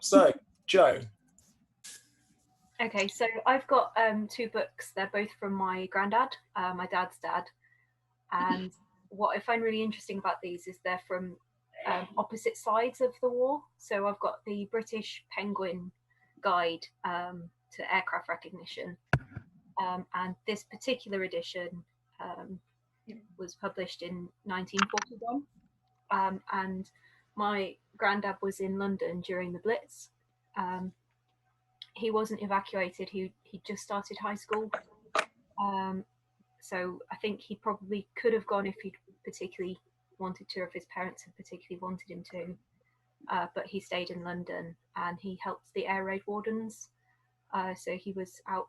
So, Jo. Okay, so I've got two books. They're both from my granddad, my dad's dad. And what I find really interesting about these is they're from opposite sides of the war. So I've got the British Penguin Guide to Aircraft Recognition. And this particular edition was published in 1941. And my granddad was in London during the Blitz. He wasn't evacuated. He just started high school. So I think he probably could have gone if he particularly wanted to, or if his parents had particularly wanted him to. But he stayed in London and he helped the air raid wardens. So he was out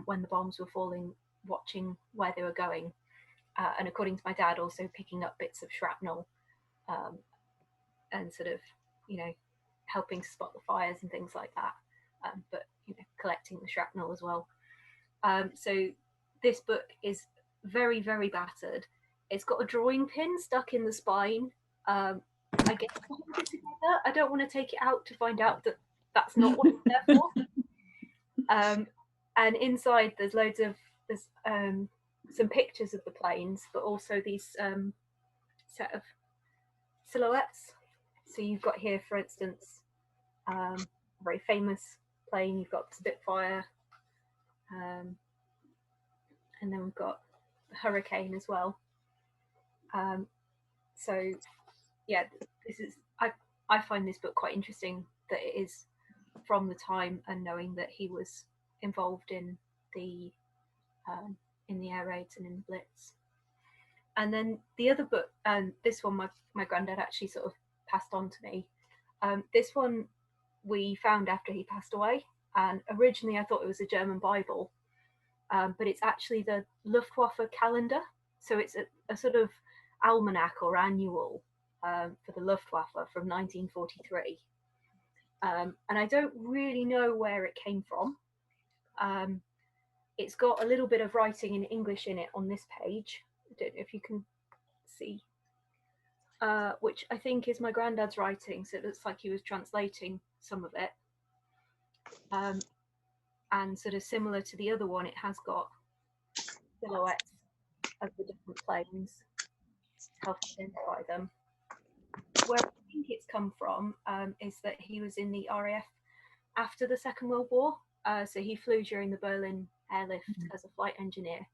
when the bombs were falling, watching where they were going. And according to my dad, also picking up bits of shrapnel and sort of, helping to spot the fires and things like that. But collecting the shrapnel as well. So this book is very, very battered. It's got a drawing pin stuck in the spine. I guess to hold it together. I don't want to take it out to find out that that's not what it's there for. And inside there's some pictures of the planes, but also these set of silhouettes. So you've got here, for instance, a very famous plane. You've got Spitfire, and then we've got the Hurricane as well. So yeah, I find this book quite interesting that it is from the time, and knowing that he was involved in the air raids and in the Blitz. And then the other book, and this one my granddad actually sort of passed on to me. This one we found after he passed away, and originally I thought it was a German Bible, but it's actually the Luftwaffe calendar. So it's a sort of almanac or annual for the Luftwaffe from 1943. And I don't really know where it came from. It's got a little bit of writing in English in it on this page. I don't know if you can see, which I think is my granddad's writing. So it looks like he was translating some of it. And sort of similar to the other one, it has got silhouettes of the different planes to help identify them. Where I think it's come from is that he was in the RAF after the Second World War. So he flew during the Berlin airlift as a flight engineer.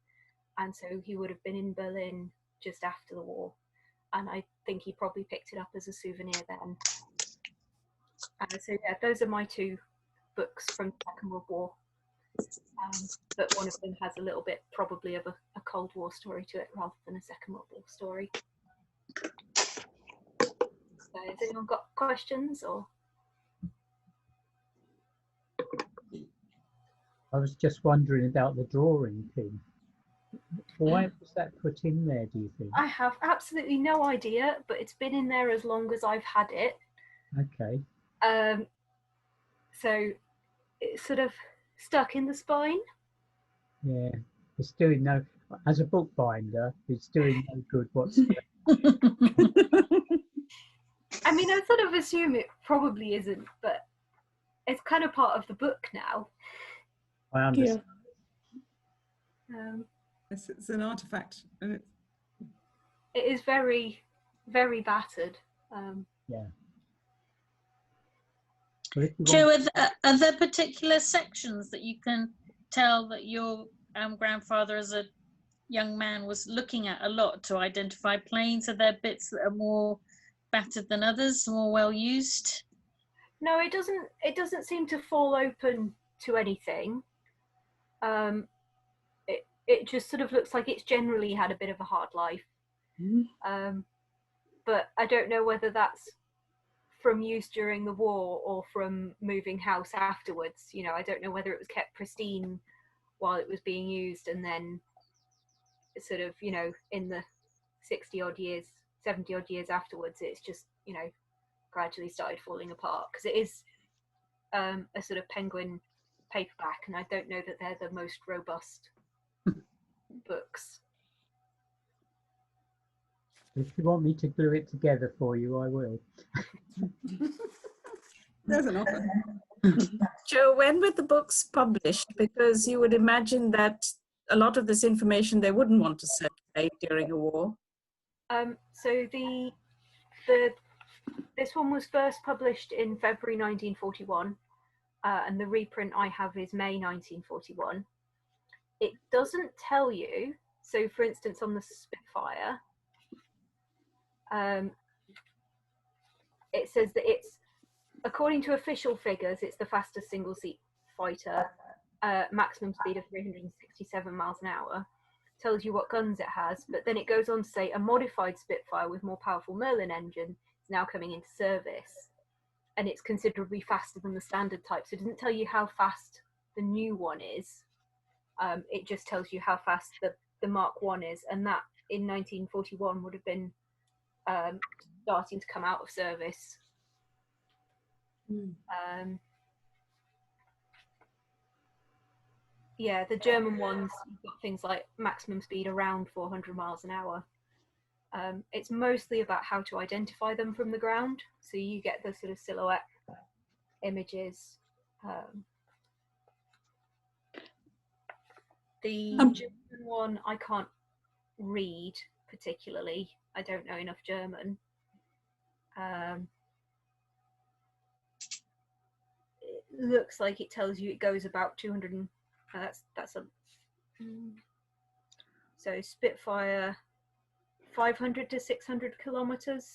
And so he would have been in Berlin just after the war. And I think he probably picked it up as a souvenir then. So yeah, those are my two books from the Second World War. But one of them has a little bit probably of a Cold War story to it rather than a Second World War story. So has anyone got questions or? I was just wondering about the drawing pin. Why was that put in there, do you think? I have absolutely no idea, but it's been in there as long as I've had it. Okay. So it's sort of stuck in the spine. Yeah, it's doing no, as a bookbinder, it's doing no good whatsoever. I mean, I sort of assume it probably isn't, but it's kind of part of the book now. I understand. Yeah. It's an artifact. And it is very, very battered. Yeah. Jo, are there particular sections that you can tell that your grandfather as a young man was looking at a lot to identify planes? Are there bits that are more battered than others, more well used? No, it doesn't seem to fall open to anything. It just sort of looks like it's generally had a bit of a hard life. But I don't know whether that's from use during the war or from moving house afterwards. I don't know whether it was kept pristine while it was being used, and then sort of, in the 60 odd years, 70 odd years afterwards, it's just, gradually started falling apart, because it is a sort of Penguin paperback, and I don't know that they're the most robust books. If you want me to glue it together for you, I will. There's an offer. Joe, when were the books published? Because you would imagine that a lot of this information they wouldn't want to circulate during a war. So this one was first published in February 1941, and the reprint I have is May 1941. It doesn't tell you. So, for instance, on the Spitfire, it says that it's, according to official figures, it's the fastest single-seat fighter, maximum speed of 367 miles an hour. Tells you what guns it has, but then it goes on to say a modified Spitfire with more powerful Merlin engine is now coming into service, and it's considerably faster than the standard type. So it doesn't tell you how fast the new one is. It just tells you how fast the Mark I is, and that in 1941 would have been starting to come out of service. Yeah, the German ones, you've got things like maximum speed around 400 miles an hour. It's mostly about how to identify them from the ground. So you get the sort of silhouette images. The German one, I can't read particularly. I don't know enough German. It looks like it tells you it goes about 200 and that's a so Spitfire 500 to 600 kilometers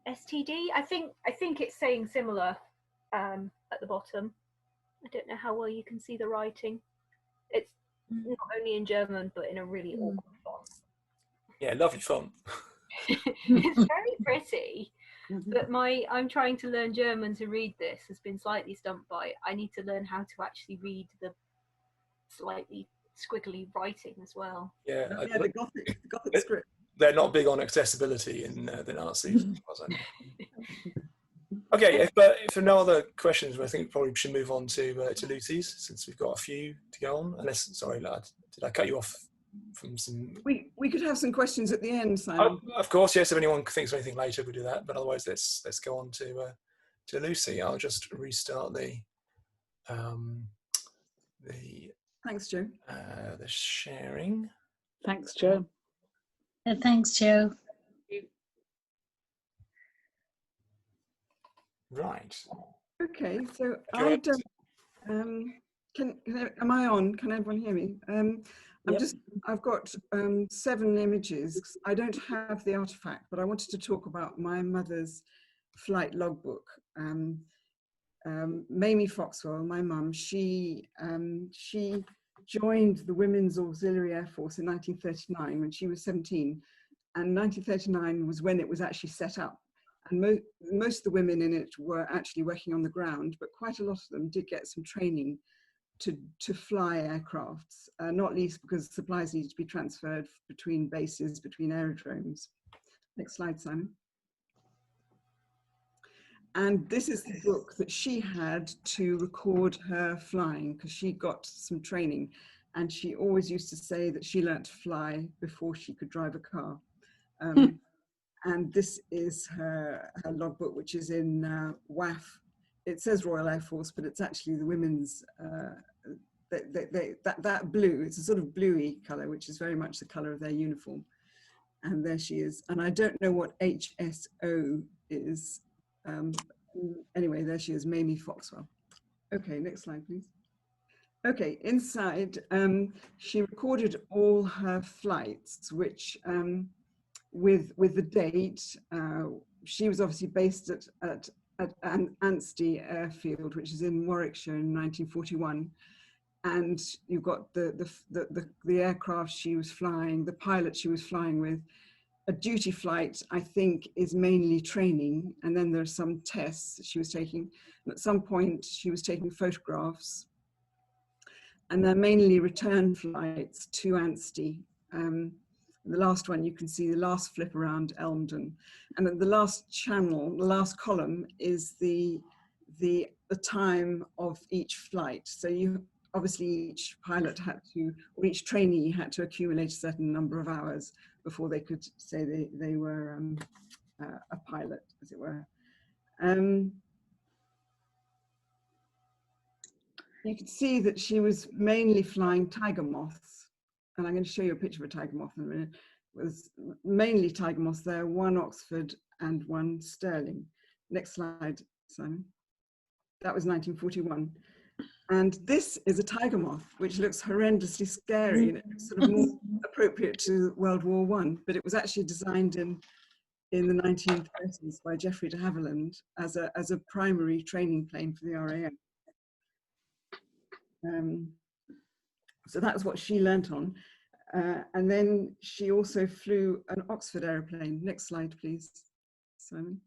STD. I think it's saying similar at the bottom. I don't know how well you can see the writing. It's not only in German but in a really awkward font. Yeah, lovely font. It's very pretty. But I'm trying to learn German to read this has been slightly stumped by I need to learn how to actually read the slightly squiggly writing as well. Yeah, the Gothic script. They're not big on accessibility in the Nazis, as far as I know. Okay, but if there are no other questions, I think we probably should move on to Lucy's, since we've got a few to go on. Unless, sorry, lad, did I cut you off from some? We could have some questions at the end, Simon. Oh, of course, yes. If anyone thinks of anything later, we'll do that. But otherwise, let's go on to Lucy. I'll just restart the Thanks, Joe. The sharing. Thanks, Joe. Thanks, Joe. Right. Okay, so I don't. Am I on? Can everyone hear me? Yep. I've got 7 images. I don't have the artifact, but I wanted to talk about my mother's flight logbook. Mamie Foxwell, my mum, she joined the Women's Auxiliary Air Force in 1939 when she was 17, and 1939 was when it was actually set up. And most of the women in it were actually working on the ground, but quite a lot of them did get some training to fly aircrafts, not least because supplies needed to be transferred between bases, between aerodromes. Next slide, Simon. And this is the book that she had to record her flying, because she got some training, and she always used to say that she learnt to fly before she could drive a car. And this is her logbook, which is in WAF. It says Royal Air Force, but it's actually the women's, that blue, it's a sort of bluey colour, which is very much the colour of their uniform. And there she is. And I don't know what HSO is. Anyway, there she is, Mamie Foxwell. Okay, next slide, please. Okay, inside, she recorded all her flights, which, with the date, she was obviously based at Anstey Airfield, which is in Warwickshire in 1941. And you've got the aircraft she was flying, the pilot she was flying with. A duty flight, I think, is mainly training, and then there's some tests that she was taking. And at some point, she was taking photographs, and they're mainly return flights to Anstey. The last one, you can see the last flip around Elmdon, and at the last channel, the last column is the time of each flight. So you obviously each pilot had to, or each trainee had to accumulate a certain number of hours before they could say they were a pilot, as it were. You could see that she was mainly flying tiger moths, and I'm going to show you a picture of a tiger moth in a minute. It was mainly tiger moths there, one Oxford and one Sterling. Next slide, Simon. That was 1941. And this is a tiger moth, which looks horrendously scary, and it's sort of more appropriate to World War I, but it was actually designed in the 1930s by Geoffrey de Havilland as a primary training plane for the RAF. So that's what she learnt on. And then she also flew an Oxford aeroplane. Next slide, please, Simon.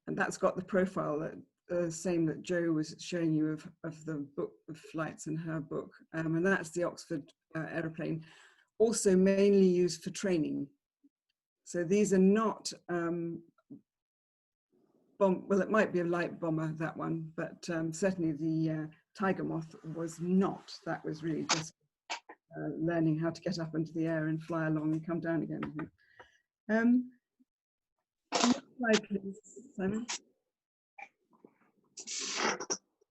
And that's got the profile, that same that Jo was showing you of the book of flights in her book. And that's the Oxford aeroplane, also mainly used for training. So these are not, well, it might be a light bomber, that one, but certainly the Tiger Moth was not. That was really just learning how to get up into the air and fly along and come down again. Next slide, please, Simon.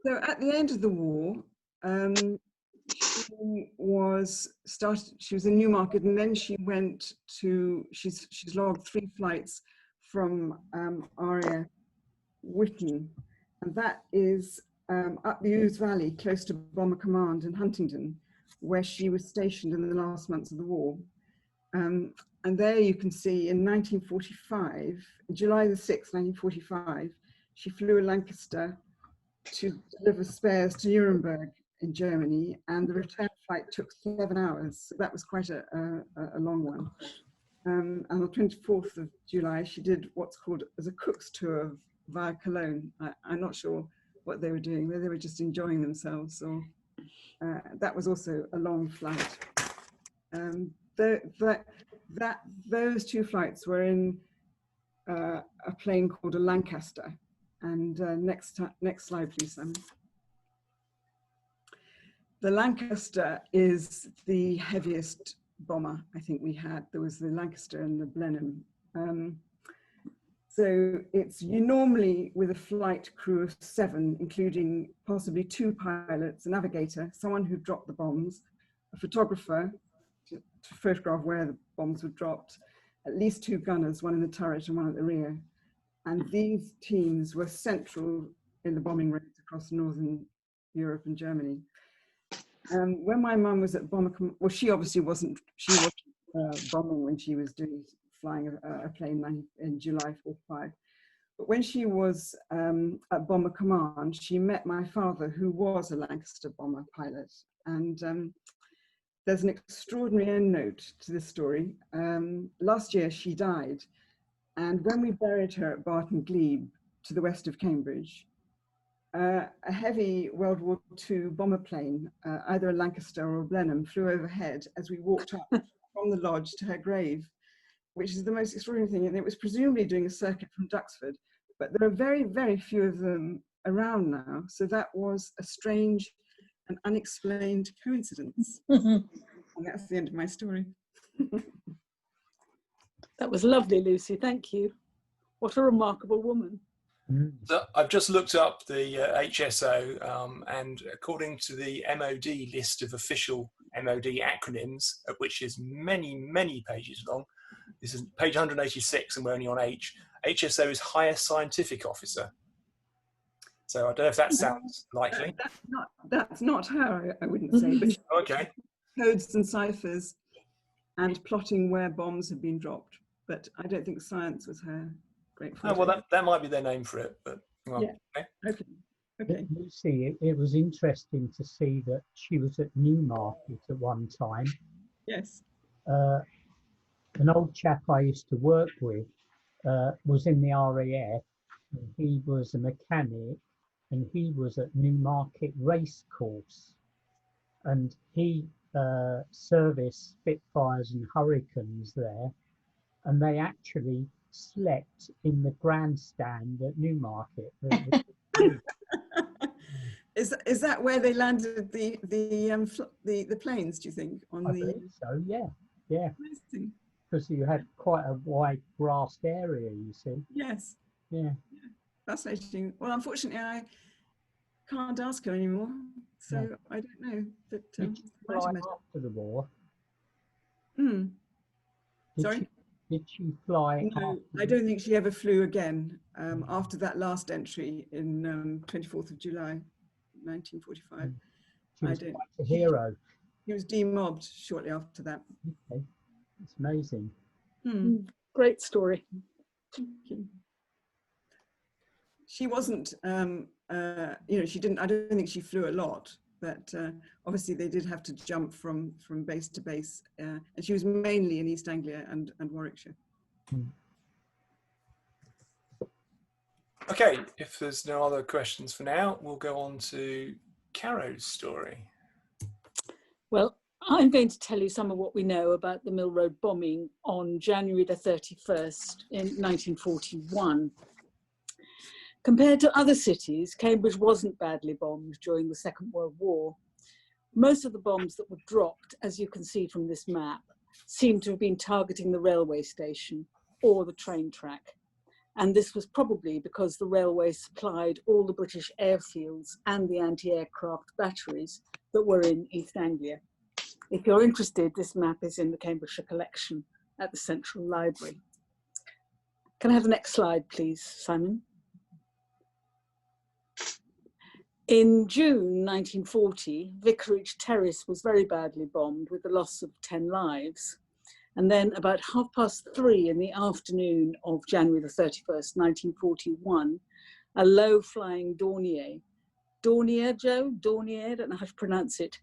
So at the end of the war, she was in Newmarket, and then she went to, she's logged 3 flights from RAF Witten, and that is up the Ouse Valley, close to Bomber Command in Huntingdon, where she was stationed in the last months of the war. And there you can see in 1945, July the 6th, 1945, she flew a Lancaster to deliver spares to Nuremberg in Germany, and the return flight took 7 hours. So that was quite a long one. And on the 24th of July, she did what's called as a cook's tour via Cologne. I'm not sure what they were doing, whether they were just enjoying themselves, or that was also a long flight. Those 2 flights were in a plane called a Lancaster. And next slide, please, Simon. The Lancaster is the heaviest bomber I think we had. There was the Lancaster and the Blenheim. So it's normally with a flight crew of 7, including possibly 2 pilots, a navigator, someone who dropped the bombs, a photographer to photograph where the bombs were dropped, at least 2 gunners, one in the turret and one at the rear. And these teams were central in the bombing raids across Northern Europe and Germany. When my mum was at Bomber Command, well, she obviously wasn't, bombing when she was flying a plane in July 45. But when she was at Bomber Command, she met my father, who was a Lancaster bomber pilot. And there's an extraordinary endnote to this story. Last year, she died. And when we buried her at Barton Glebe, to the west of Cambridge, a heavy World War II bomber plane, either a Lancaster or a Blenheim, flew overhead as we walked up from the lodge to her grave, which is the most extraordinary thing. And it was presumably doing a circuit from Duxford, but there are very, very few of them around now. So that was a strange and unexplained coincidence. And that's the end of my story. That was lovely, Lucy. Thank you. What a remarkable woman. So I've just looked up the HSO, and according to the MOD list of official MOD acronyms, which is many, many pages long, this is page 186 and we're only on H. HSO is Highest Scientific Officer. So I don't know if that sounds likely. That's not her, I wouldn't say. But okay. Codes and ciphers and plotting where bombs have been dropped. But I don't think science was her great forte. Oh, well, that might be their name for it. But well, yeah. Okay. Lucy, it was interesting to see that she was at Newmarket at one time. Yes. An old chap I used to work with was in the RAF, and he was a mechanic, and he was at Newmarket Racecourse, and he serviced Spitfires and Hurricanes there, and they actually slept in the grandstand at Newmarket. Is that where they landed the planes, do you think? I believe so, yeah. Amazing. Because you had quite a wide grassed area, you see. Yes. Yeah. Fascinating. Well, unfortunately, I can't ask her anymore, so No. I don't know. But Did she might have fly met her. after the war? Hmm. Sorry? Did she fly No, after I don't think she ever flew again after that last entry in 24th of July, 1945. She I was don't. quite a hero. He was demobbed shortly after that. Okay. It's amazing. Hmm. Great story. She wasn't, you know, she didn't, I don't think she flew a lot, but obviously they did have to jump from base to base. And she was mainly in East Anglia and Warwickshire. Okay, if there's no other questions for now, we'll go on to Caro's story. Well, I'm going to tell you some of what we know about the Mill Road bombing on January the 31st in 1941. Compared to other cities, Cambridge wasn't badly bombed during the Second World War. Most of the bombs that were dropped, as you can see from this map, seem to have been targeting the railway station or the train track. And this was probably because the railway supplied all the British airfields and the anti-aircraft batteries that were in East Anglia. If you're interested, this map is in the Cambridgeshire Collection at the Central Library. Can I have the next slide, please, Simon? In June 1940, Vicarage Terrace was very badly bombed with the loss of 10 lives. And then about 3:30 in the afternoon of January the 31st, 1941, a low-flying Dornier, Joe? Dornier, I don't know how to pronounce it,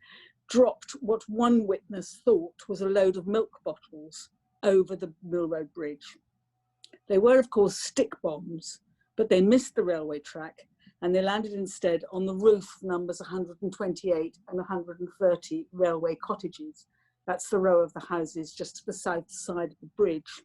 dropped what one witness thought was a load of milk bottles over the Mill Road Bridge. They were, of course, stick bombs, but they missed the railway track and they landed instead on the roof of numbers 128 and 130 railway cottages. That's the row of the houses just to the south side of the bridge.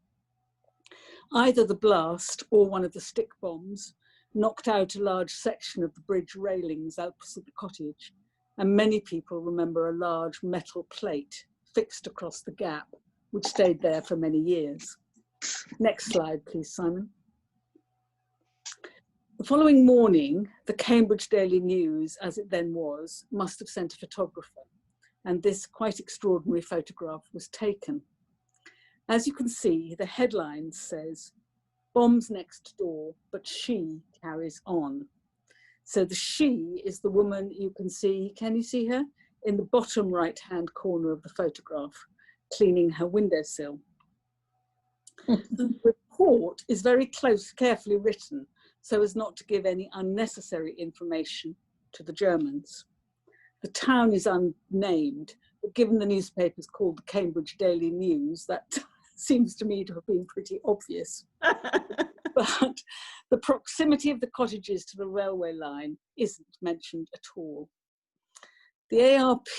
Either the blast or one of the stick bombs knocked out a large section of the bridge railings opposite the cottage, and many people remember a large metal plate fixed across the gap, which stayed there for many years. Next slide, please, Simon. The following morning, the Cambridge Daily News, as it then was, must have sent a photographer, and this quite extraordinary photograph was taken. As you can see, the headline says, "Bombs next door, but she carries on." So the she is the woman you can see, can you see her? In the bottom right-hand corner of the photograph, cleaning her windowsill. The report is very close, carefully written, so as not to give any unnecessary information to the Germans. The town is unnamed, but given the newspaper is called the Cambridge Daily News, that seems to me to have been pretty obvious. But the proximity of the cottages to the railway line isn't mentioned at all. The ARP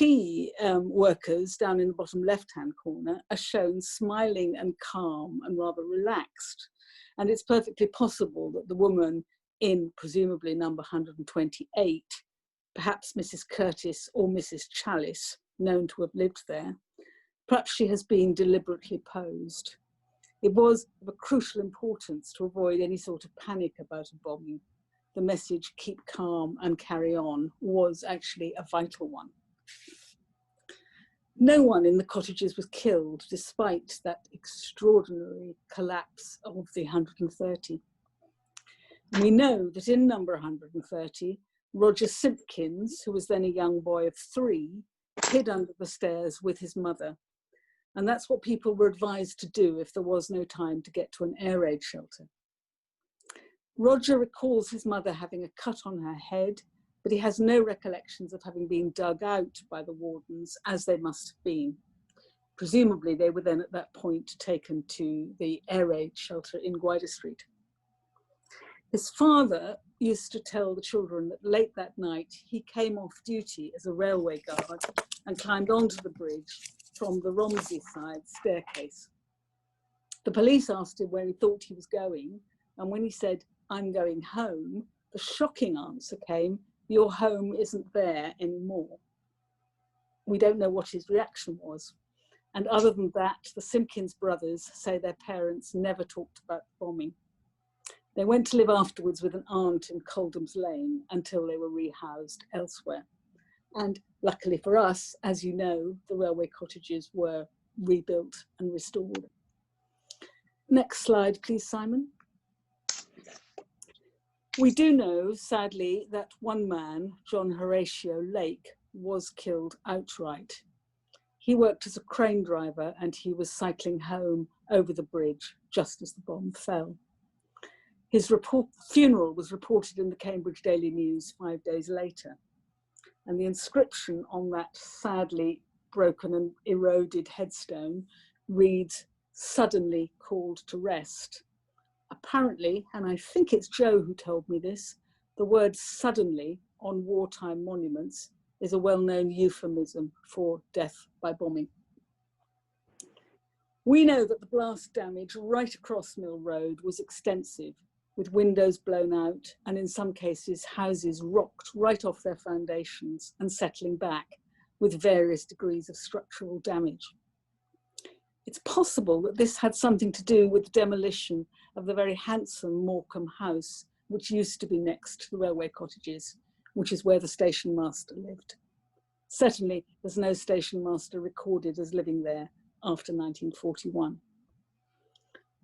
workers down in the bottom left-hand corner are shown smiling and calm and rather relaxed. And it's perfectly possible that the woman in presumably number 128, perhaps Mrs. Curtis or Mrs. Chalice, known to have lived there, perhaps she has been deliberately posed. It was of a crucial importance to avoid any sort of panic about a bombing. The message, keep calm and carry on, was actually a vital one. No one in the cottages was killed, despite that extraordinary collapse of the 130. We know that in number 130, Roger Simpkins, who was then a young boy of 3, hid under the stairs with his mother. And that's what people were advised to do if there was no time to get to an air raid shelter. Roger recalls his mother having a cut on her head, but he has no recollections of having been dug out by the wardens, as they must have been. Presumably, they were then at that point taken to the air raid shelter in Gwyder Street. His father used to tell the children that late that night, he came off duty as a railway guard and climbed onto the bridge from the Romsey side staircase. The police asked him where he thought he was going, and when he said, "I'm going home," the shocking answer came, "Your home isn't there anymore." We don't know what his reaction was. And other than that, the Simpkins brothers say their parents never talked about the bombing. They went to live afterwards with an aunt in Coldham's Lane until they were rehoused elsewhere. And luckily for us, as you know, the railway cottages were rebuilt and restored. Next slide, please, Simon. We do know, sadly, that one man, John Horatio Lake, was killed outright. He worked as a crane driver and he was cycling home over the bridge just as the bomb fell. His funeral was reported in the Cambridge Daily News 5 days later. And the inscription on that sadly broken and eroded headstone reads, "Suddenly called to rest." Apparently, and I think it's Joe who told me this, the word suddenly on wartime monuments is a well-known euphemism for death by bombing. We know that the blast damage right across Mill Road was extensive, with windows blown out and in some cases houses rocked right off their foundations and settling back with various degrees of structural damage. It's possible that this had something to do with the demolition of the very handsome Morecambe house, which used to be next to the railway cottages, which is where the station master lived. Certainly, there's no station master recorded as living there after 1941.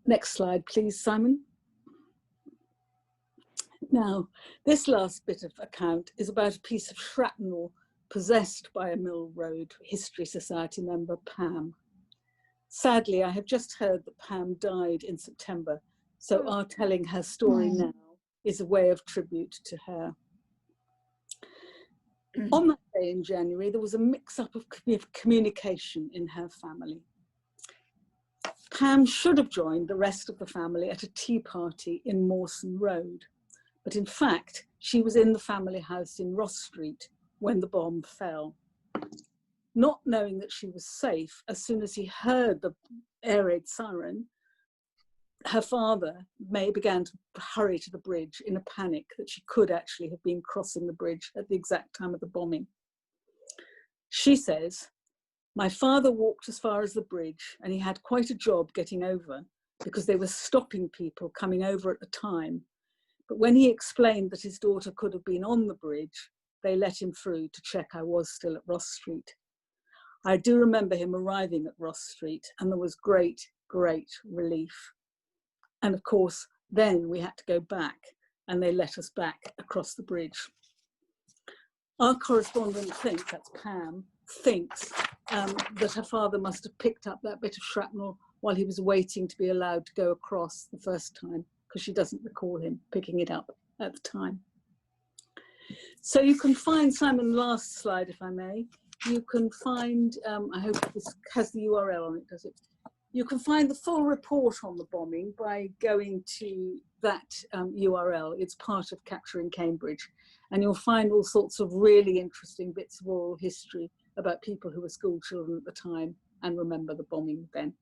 Next slide, please, Simon. Now, this last bit of account is about a piece of shrapnel possessed by a Mill Road History Society member, Pam. Sadly, I have just heard that Pam died in September, so our telling her story now is a way of tribute to her. On that day in January, there was a mix-up of communication in her family. Pam should have joined the rest of the family at a tea party in Mawson Road, but in fact, she was in the family house in Ross Street when the bomb fell. Not knowing that she was safe, as soon as he heard the air raid siren, her father began to hurry to the bridge in a panic that she could actually have been crossing the bridge at the exact time of the bombing. She says, "My father walked as far as the bridge and he had quite a job getting over because they were stopping people coming over at the time. But when he explained that his daughter could have been on the bridge, they let him through to check I was still at Ross Street. I do remember him arriving at Ross Street and there was great, great relief. And of course, then we had to go back and they let us back across the bridge." Our correspondent thinks, that's Pam, thinks that her father must have picked up that bit of shrapnel while he was waiting to be allowed to go across the first time, because she doesn't recall him picking it up at the time. So you can find, Simon, last slide, if I may. You can find, I hope this has the URL on it, does it? You can find the full report on the bombing by going to that URL. It's part of Capturing Cambridge. And you'll find all sorts of really interesting bits of oral history about people who were school children at the time and remember the bombing then.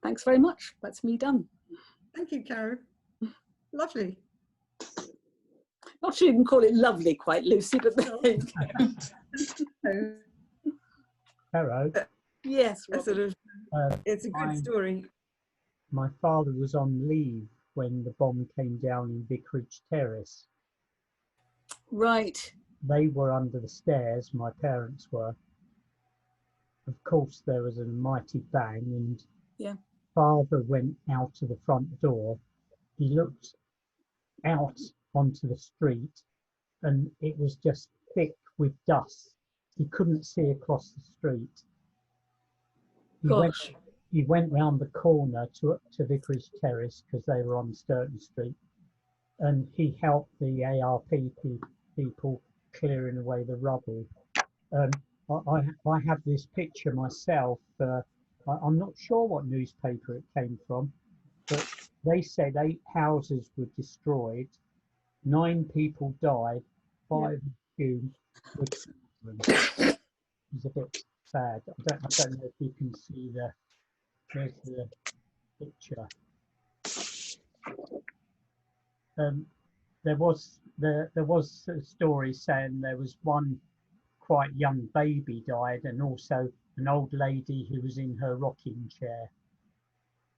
Thanks very much. That's me done. Thank you, Caro. Lovely. Not sure you can call it lovely quite, Lucy, but there you go. Caro, Yes, A sort of, it's a good Fine. story. my father was on leave when the bomb came down in Vicarage Terrace. Right. They were under the stairs, my parents were. Of course, there was a mighty bang, and Yeah. father went out to the front door. He looked out onto the street, and it was just thick with dust. He couldn't see across the street. Gosh. He went round the corner to Vicarage Terrace because they were on Sturton Street, and he helped the ARP people clearing away the rubble. I have this picture myself. I'm not sure what newspaper it came from, but they said 8 houses were destroyed, 9 people died, 5 were children. It's a bit sad. I don't know if you can see there's the picture. There was a story saying there was one quite young baby died, and also an old lady who was in her rocking chair.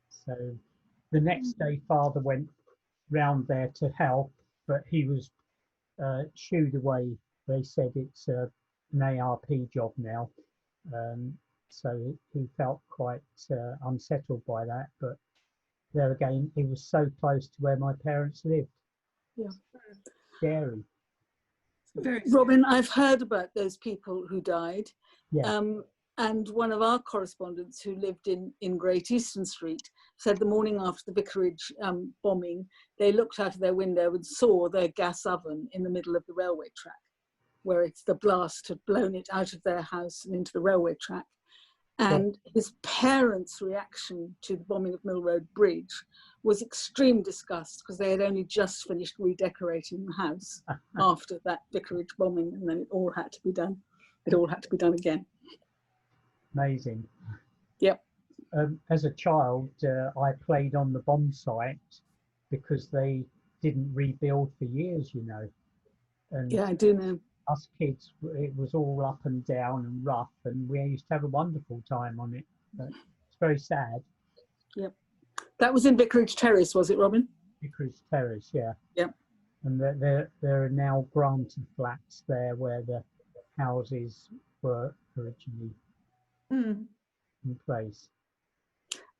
So The next day, Father went round there to help, but he was shooed away. They said it's an ARP job now. So he felt quite unsettled by that. But there again, it was so close to where my parents lived. Yeah. Scary. Very Robin, I've heard about those people who died. Yeah. And one of our correspondents who lived in Great Eastern Street said the morning after the vicarage bombing, they looked out of their window and saw their gas oven in the middle of the railway track, where the blast had blown it out of their house and into the railway track. And his parents' reaction to the bombing of Mill Road Bridge was extreme disgust, because they had only just finished redecorating the house after that vicarage bombing, and then it all had to be done. It all had to be done again. Amazing. Yep. As a child, I played on the bomb site because they didn't rebuild for years, you know. And Yeah, I do know. us kids, it was all up and down and rough, and we used to have a wonderful time on it. But it's very sad. Yep. That was in Vicarage Terrace, was it, Robin? Vicarage Terrace, yeah. Yep. And there are now granted flats there where the houses were originally in place.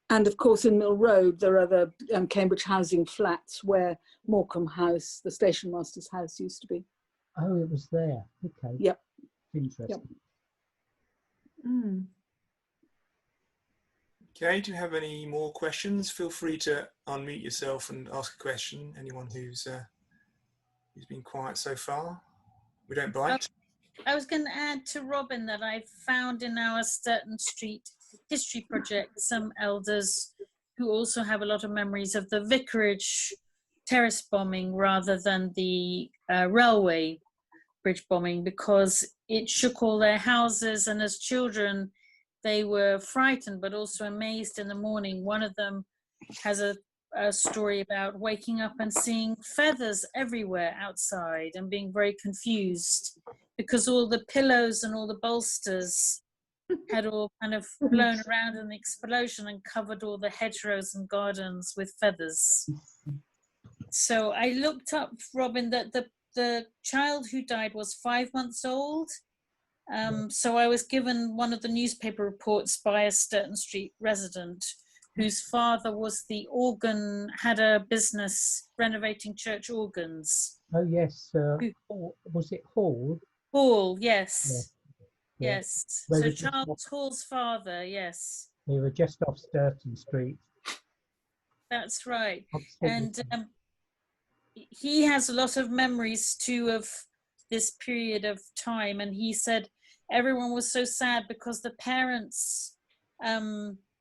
And of course, in Mill Road, there are the Cambridge housing flats where Morecambe House, the station master's house, used to be. Oh, it was there. Okay. Yep. Interesting. Yep. Okay, do you have any more questions? Feel free to unmute yourself and ask a question. Anyone who's been quiet so far. We don't bite. I was going to add to Robin that I found in our Sturton Street history project some elders who also have a lot of memories of the Vicarage Terrace bombing rather than the railway bridge bombing, because it shook all their houses, and as children they were frightened but also amazed in the morning. One of them has a story about waking up and seeing feathers everywhere outside and being very confused because all the pillows and all the bolsters had all kind of blown around in the explosion and covered all the hedgerows and gardens with feathers. So I looked up, Robin, that the child who died was 5 months old. So I was given one of the newspaper reports by a Sturton Street resident whose father was had a business renovating church organs. Oh, yes. Was it Hall? Hall, yes. Yeah. Yes. They So were just Charles Hall's father, yes. They were just off Sturton Street. That's right. Opposite And he has a lot of memories too of this period of time, and he said everyone was so sad because the parents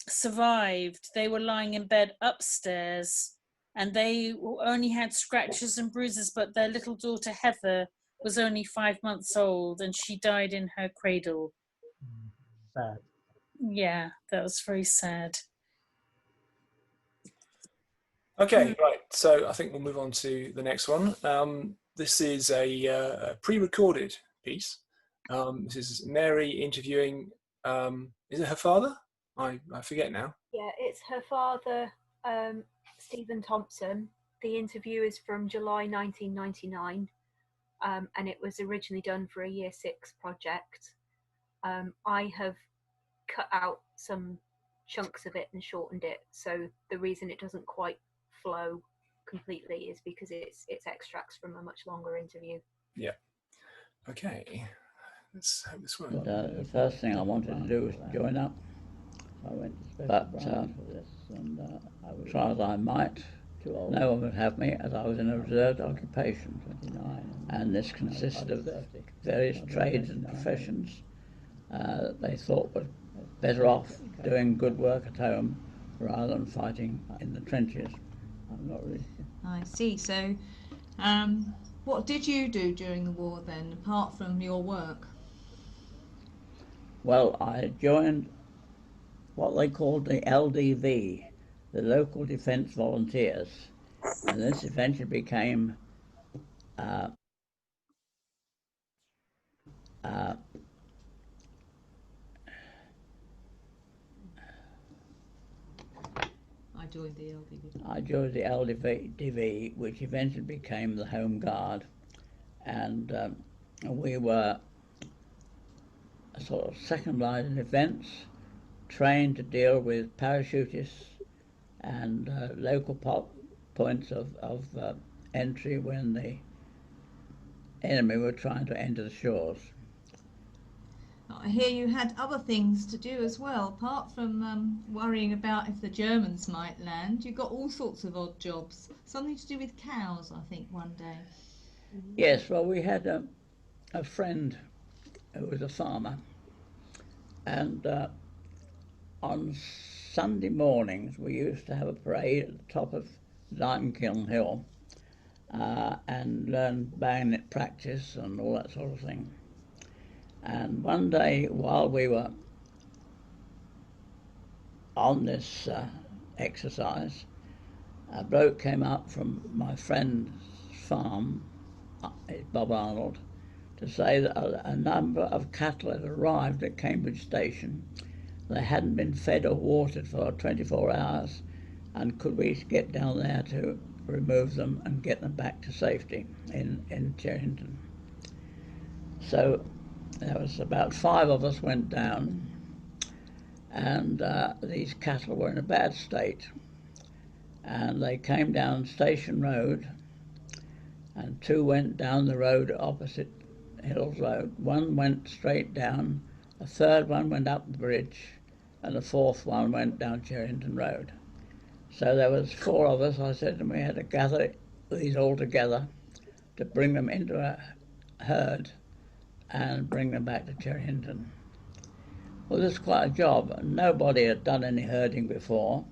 survived. They were lying in bed upstairs and they only had scratches and bruises, but their little daughter Heather was only 5 months old and she died in her cradle. sad. Yeah, that was very sad. Okay, right. So I think we'll move on to the next one. This is a pre-recorded piece. This is Mary interviewing, is it her father? I forget now. Yeah, it's her father, Stephen Thompson. The interview is from July 1999, and it was originally done for a Year 6 project. I have cut out some chunks of it and shortened it, so the reason it doesn't quite flow completely is because it's extracts from a much longer interview. Yeah. Okay. Let's hope this works. The first thing I wanted to do was join up, but try as I might, no one would have me, as I was in a reserved occupation, and this consisted of various trades and professions they thought were better off doing good work at home rather than fighting in the trenches. I'm not really. I see. So, what did you do during the war then, apart from your work? Well, I joined what they called the LDV, the Local Defence Volunteers, and this eventually became I joined the LDV. I joined the LDV, which eventually became the Home Guard, and we were a sort of second line in events, trained to deal with parachutists and local points of entry when the enemy were trying to enter the shores. I hear you had other things to do as well, apart from worrying about if the Germans might land. You got all sorts of odd jobs. Something to do with cows, I think, one day. Yes, well, we had a friend who was a farmer, and on Sunday mornings we used to have a parade at the top of Limekiln Hill and learn bayonet practice and all that sort of thing. And one day, while we were on this exercise, a bloke came up from my friend's farm, Bob Arnold, to say that a number of cattle had arrived at Cambridge Station. They hadn't been fed or watered for 24 hours, and could we get down there to remove them and get them back to safety in Cherrington. So there was about 5 of us went down, and these cattle were in a bad state, and they came down Station Road, and 2 went down the road opposite Hills Road. 1 went straight down, a 3rd one went up the bridge, and the 4th one went down Cherrington Road. So there was 4 of us. I said, and we had to gather these all together to bring them into a herd and bring them back to Cherrington. Well, this is quite a job. Nobody had done any herding before.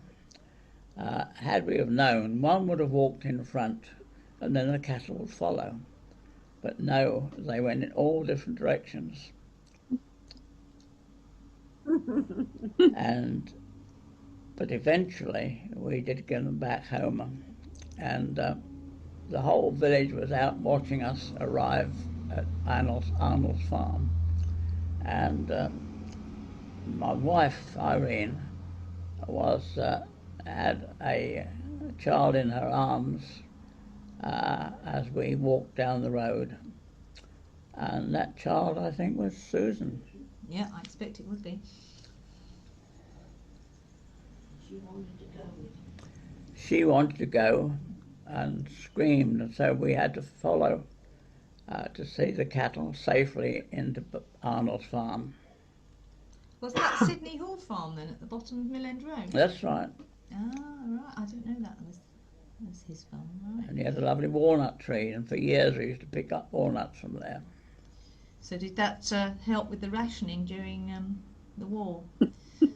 Had we have known, one would have walked in front and then the cattle would follow. But no, they went in all different directions. But eventually we did get them back home, and the whole village was out watching us arrive at Arnold's farm. And my wife, Irene, had a child in her arms as we walked down the road. And that child, I think, was Susan. Yeah, I expect it would be. She wanted to go and screamed, and so we had to follow to see the cattle safely into Arnold's farm. Was that Sydney Hall Farm then, at the bottom of Mill End Road? That's right. Ah, right. I didn't know that was his farm, right. And he had a lovely walnut tree, and for years we used to pick up walnuts from there. So did that help with the rationing during the war?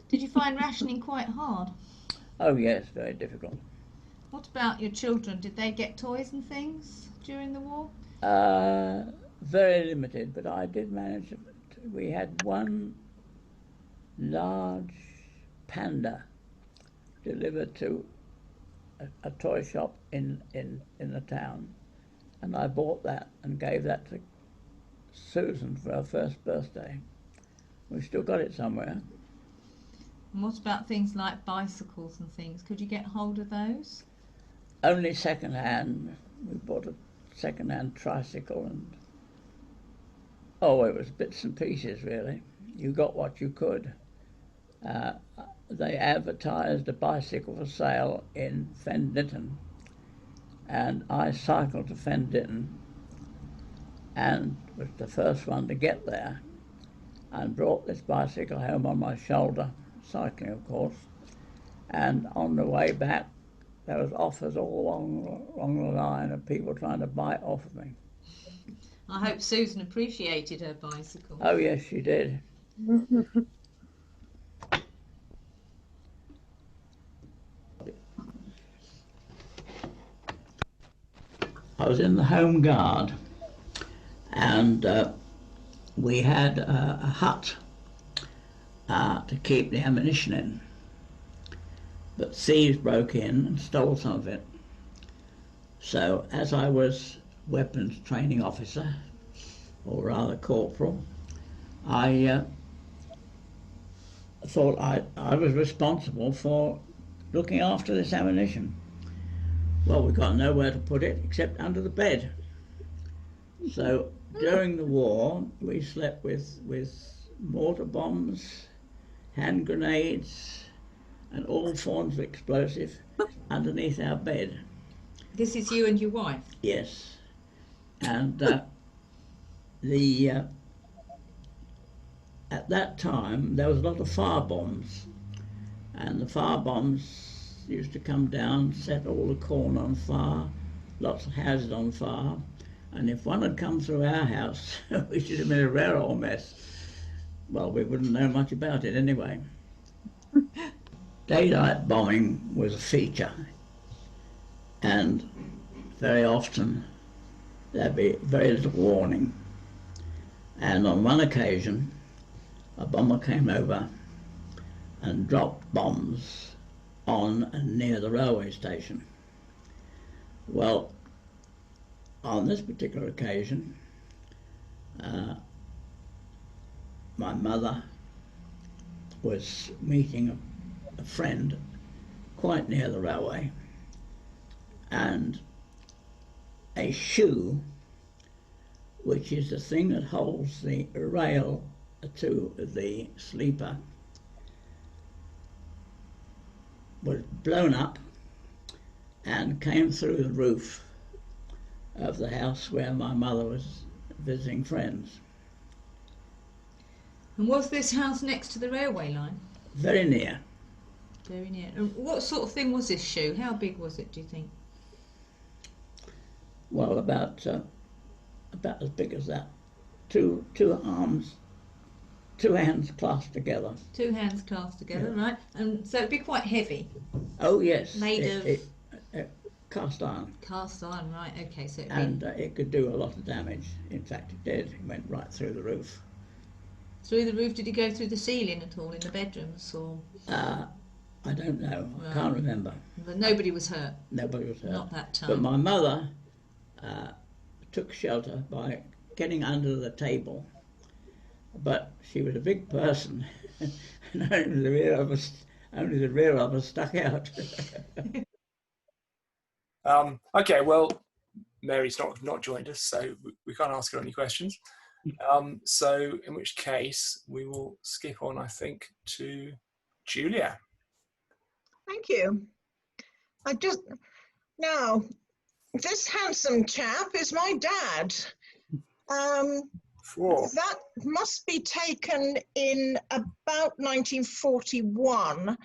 Did you find rationing quite hard? Oh yes, very difficult. What about your children? Did they get toys and things during the war? Very limited, but I did manage. We had one large panda delivered to a toy shop in the town, and I bought that and gave that to Susan for her first birthday. We've still got it somewhere. And what about things like bicycles and things? Could you get hold of those? Only second hand. We bought a second hand tricycle, and it was bits and pieces really. You got what you could. They advertised a bicycle for sale in Fen Ditton, and I cycled to Fen Ditton and was the first one to get there, and brought this bicycle home on my shoulder, cycling of course, and on the way back there was offers all along the line of people trying to buy it off of me. I hope Susan appreciated her bicycle. Oh yes, she did. I was in the Home Guard, and we had a hut to keep the ammunition in, but thieves broke in and stole some of it. So as I was weapons training officer, or rather corporal, I thought I was responsible for looking after this ammunition? Well, we got nowhere to put it except under the bed. So during the war, we slept with mortar bombs, hand grenades, and all forms of explosive underneath our bed. This is you and your wife? Yes. And at that time, there was a lot of fire bombs, and the fire bombs used to come down, set all the corn on fire, lots of houses on fire, and if one had come through our house, we should have been a rare old mess. Well, we wouldn't know much about it anyway. Daylight bombing was a feature, and very often there'd be very little warning. And on one occasion, a bomber came over and dropped bombs on and near the railway station. Well, on this particular occasion, my mother was meeting a friend quite near the railway, and a shoe, which is the thing that holds the rail to the sleeper, was blown up and came through the roof of the house where my mother was visiting friends. And was this house next to the railway line? Very near. Very near. And what sort of thing was this shoe? How big was it, do you think? Well, about as big as that. Two arms, two hands clasped together. Two hands clasped together, Yeah. right? And so it'd be quite heavy. Oh yes. Made of cast iron. cast iron, right? Okay, so it'd And be it could do a lot of damage. In fact, it did. It went right through the roof. through the roof. Did it go through the ceiling at all in the bedrooms, or? I don't know. I Right. can't remember. But nobody was hurt. Nobody was hurt. Not that time. But my mother took shelter by getting under the table. But she was a big person, and only the rear of us stuck out. Okay, well, Mary's not joined us, so we can't ask her any questions. So in which case, we will skip on, I think, to Julia. Thank you. Now, this handsome chap is my dad. That must be taken in about 1941,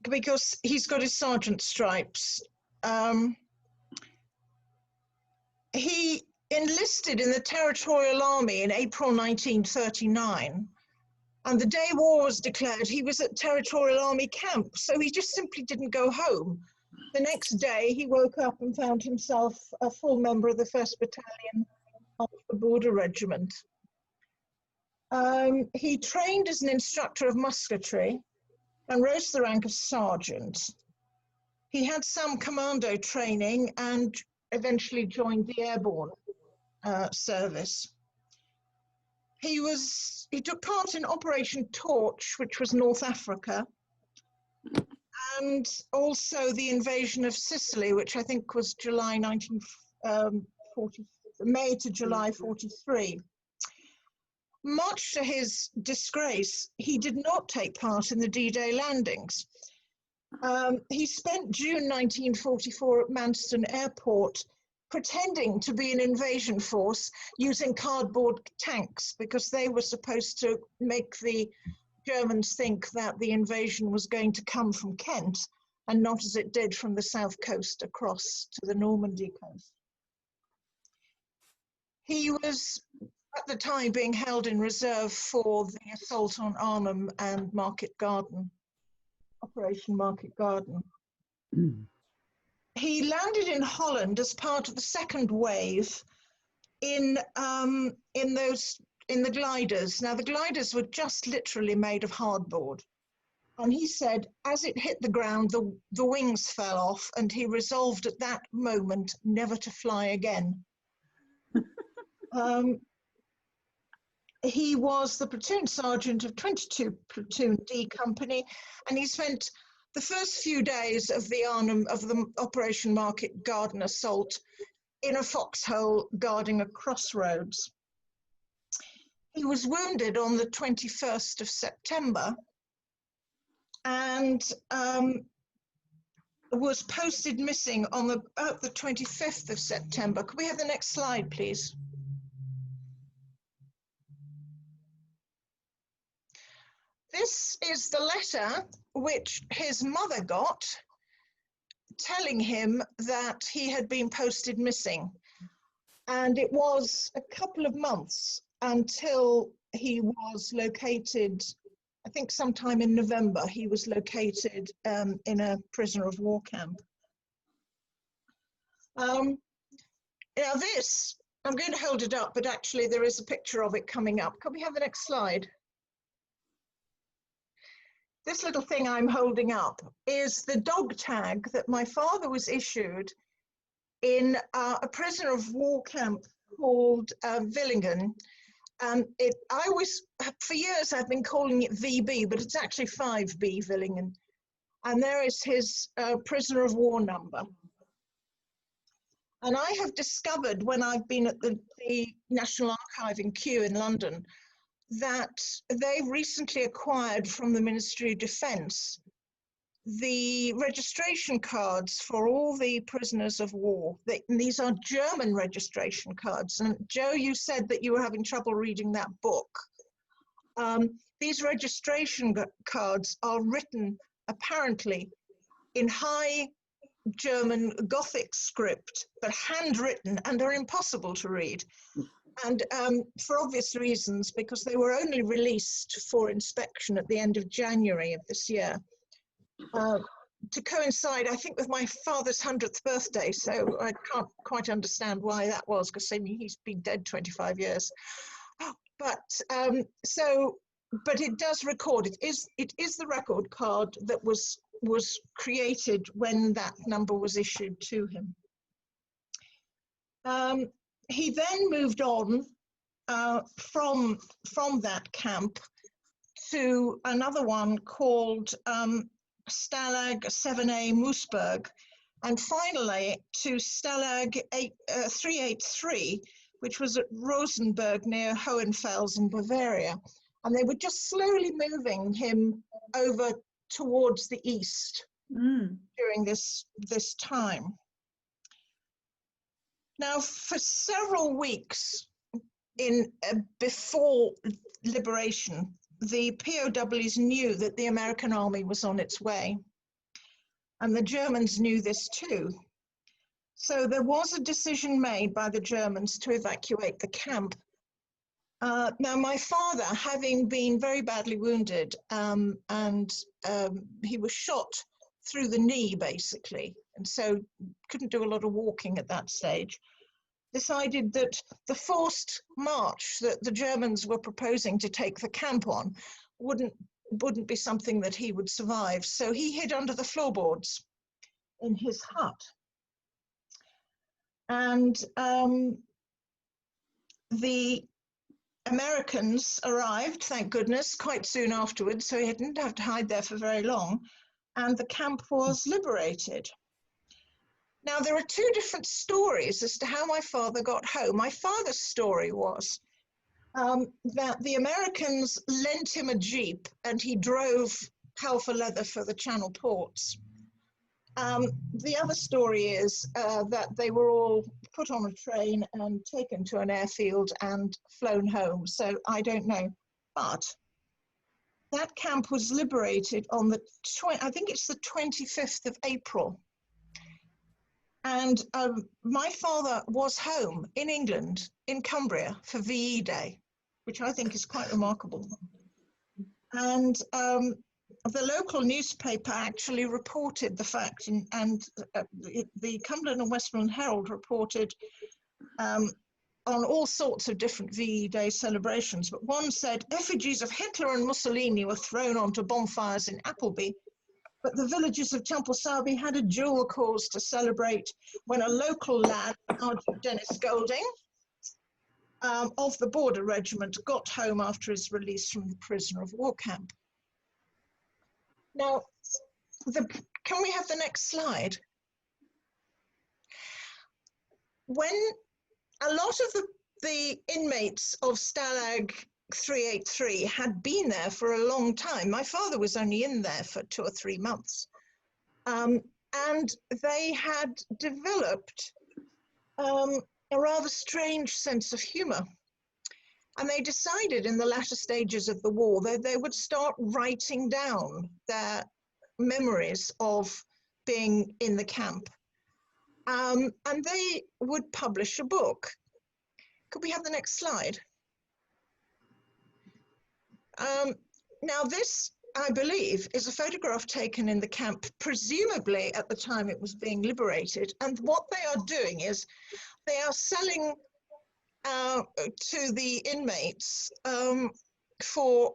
because he's got his sergeant stripes. He enlisted in the Territorial Army in April 1939. And the day war was declared, he was at Territorial Army camp, so he just simply didn't go home. The next day, he woke up and found himself a full member of the 1st Battalion of the Border Regiment. He trained as an instructor of musketry and rose to the rank of sergeant. He had some commando training and eventually joined the airborne service. He took part in Operation Torch, which was North Africa, and also the invasion of Sicily, which I think was May to July 43. Much to his disgrace, he did not take part in the D-Day landings. He spent June 1944 at Mansfield Airport pretending to be an invasion force using cardboard tanks, because they were supposed to make the Germans think that the invasion was going to come from Kent and not as it did from the south coast across to the Normandy coast. He was at the time being held in reserve for the assault on Arnhem and Market Garden, Operation Market Garden. He landed in Holland as part of the second wave in the gliders. Now, the gliders were just literally made of hardboard. And he said, as it hit the ground, the wings fell off, and he resolved at that moment never to fly again. he was the platoon sergeant of 22 Platoon D Company, and he spent the first few days of the Operation Market Garden assault in a foxhole guarding a crossroads. He was wounded on the 21st of September and was posted missing on about the 25th of September. Could we have the next slide, please? This is the letter which his mother got telling him that he had been posted missing. And it was a couple of months until he was located, I think sometime in November, he was located in a prisoner of war camp. Now this, I'm going to hold it up, but actually there is a picture of it coming up. Can we have the next slide? This little thing I'm holding up is the dog tag that my father was issued in a prisoner of war camp called Villingen. For years I've been calling it VB, but it's actually 5B Villingen. And there is his prisoner of war number. And I have discovered when I've been at the National Archive in Kew in London that they recently acquired from the Ministry of Defence the registration cards for all the prisoners of war. These are German registration cards. And Joe, you said that you were having trouble reading that book. These registration cards are written apparently in high German Gothic script, but handwritten, and are impossible to read. And for obvious reasons, because they were only released for inspection at the end of January of this year, to coincide, I think, with my father's 100th birthday. So I can't quite understand why that was, because he's been dead 25 years. But but it does record. It is the record card that was created when that number was issued to him. He then moved on from that camp to another one called Stalag 7A Moosburg, and finally to Stalag 383, which was at Rosenberg near Hohenfels in Bavaria. And they were just slowly moving him over towards the east during this time. Now, for several weeks before liberation, the POWs knew that the American army was on its way, and the Germans knew this too. So there was a decision made by the Germans to evacuate the camp. Now, my father, having been very badly wounded, and he was shot through the knee, basically, and so couldn't do a lot of walking at that stage, decided that the forced march that the Germans were proposing to take the camp on wouldn't be something that he would survive. So he hid under the floorboards in his hut. And the Americans arrived, thank goodness, quite soon afterwards, so he didn't have to hide there for very long, and the camp was liberated. Now, there are two different stories as to how my father got home. My father's story was that the Americans lent him a Jeep and he drove hell for leather for the Channel ports. The other story is that they were all put on a train and taken to an airfield and flown home. So I don't know. But that camp was liberated on I think it's the 25th of April. And my father was home in England, in Cumbria, for VE Day, which I think is quite remarkable. And the local newspaper actually reported the fact, and the Cumberland and Westmoreland Herald reported on all sorts of different VE Day celebrations. But one said, effigies of Hitler and Mussolini were thrown onto bonfires in Appleby, but the villagers of Champelsabi had a dual cause to celebrate when a local lad, Sergeant Dennis Golding, of the border regiment got home after his release from the prisoner of war camp. Now, can we have the next slide? When a lot of the inmates of Stalag 383 had been there for a long time, my father was only in there for 2 or 3 months, and they had developed a rather strange sense of humor. And they decided in the latter stages of the war that they would start writing down their memories of being in the camp. And they would publish a book. Could we have the next slide? Now this, I believe, is a photograph taken in the camp, presumably at the time it was being liberated. And what they are doing is they are selling to the inmates for,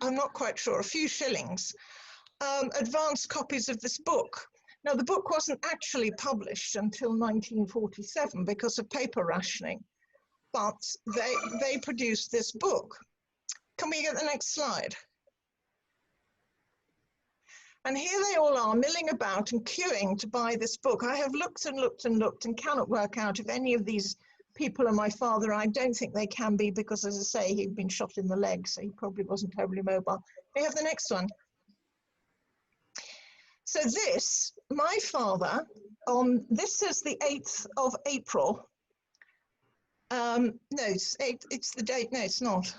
I'm not quite sure, a few shillings, advanced copies of this book. Now, the book wasn't actually published until 1947 because of paper rationing, but they produced this book. Can we get the next slide? And here they all are milling about and queuing to buy this book. I have looked and looked and looked and cannot work out if any of these people are my father. I don't think they can be because, as I say, he'd been shot in the leg, so he probably wasn't terribly mobile. We have the next one. So this, my father, this is the 8th of April. No, it's the date. No, it's not.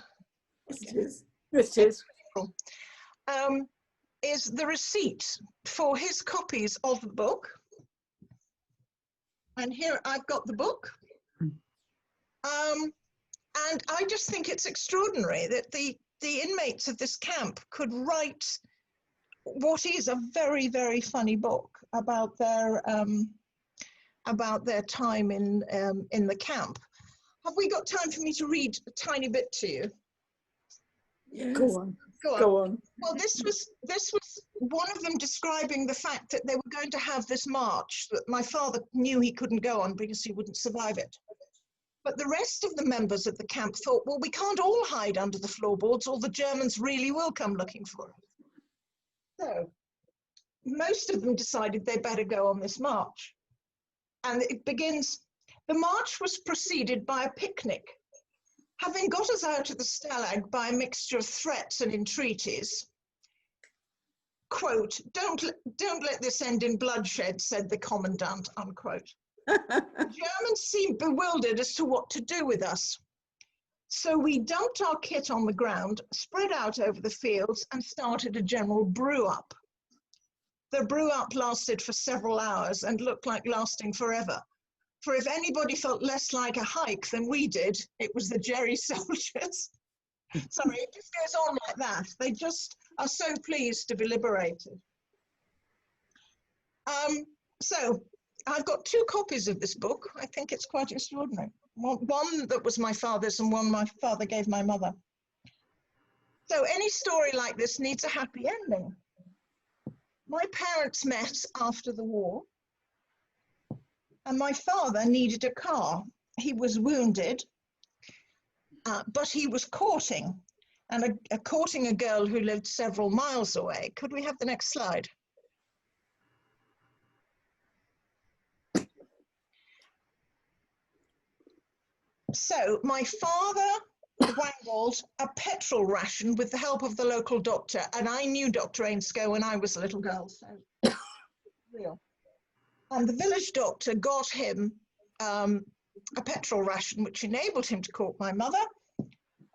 Yes, it is. Yes, it is. Is the receipt for his copies of the book. And here I've got the book. And I just think it's extraordinary that the inmates of this camp could write what is a very, very funny book about their time in the camp. Have we got time for me to read a tiny bit to you? Yes. Go on. Well, this was one of them describing the fact that they were going to have this march that my father knew he couldn't go on because he wouldn't survive it. But the rest of the members of the camp thought, well, we can't all hide under the floorboards or the Germans really will come looking for us. So most of them decided they better go on this march. And it begins, the march was preceded by a picnic. Having got us out of the Stalag by a mixture of threats and entreaties, quote, don't let this end in bloodshed, said the commandant, unquote. The Germans seemed bewildered as to what to do with us. So we dumped our kit on the ground, spread out over the fields, and started a general brew-up. The brew-up lasted for several hours and looked like lasting forever. For if anybody felt less like a hike than we did, it was the Jerry soldiers. Sorry, it just goes on like that. They just are so pleased to be liberated. So I've got 2 copies of this book. I think it's quite extraordinary. One that was my father's and one my father gave my mother. So any story like this needs a happy ending. My parents met after the war, and my father needed a car. He was wounded, but he was courting, and courting a girl who lived several miles away. Could we have the next slide? So my father wangled a petrol ration with the help of the local doctor, and I knew Dr. Ainscough when I was a little girl, so real. And the village doctor got him a petrol ration, which enabled him to court my mother,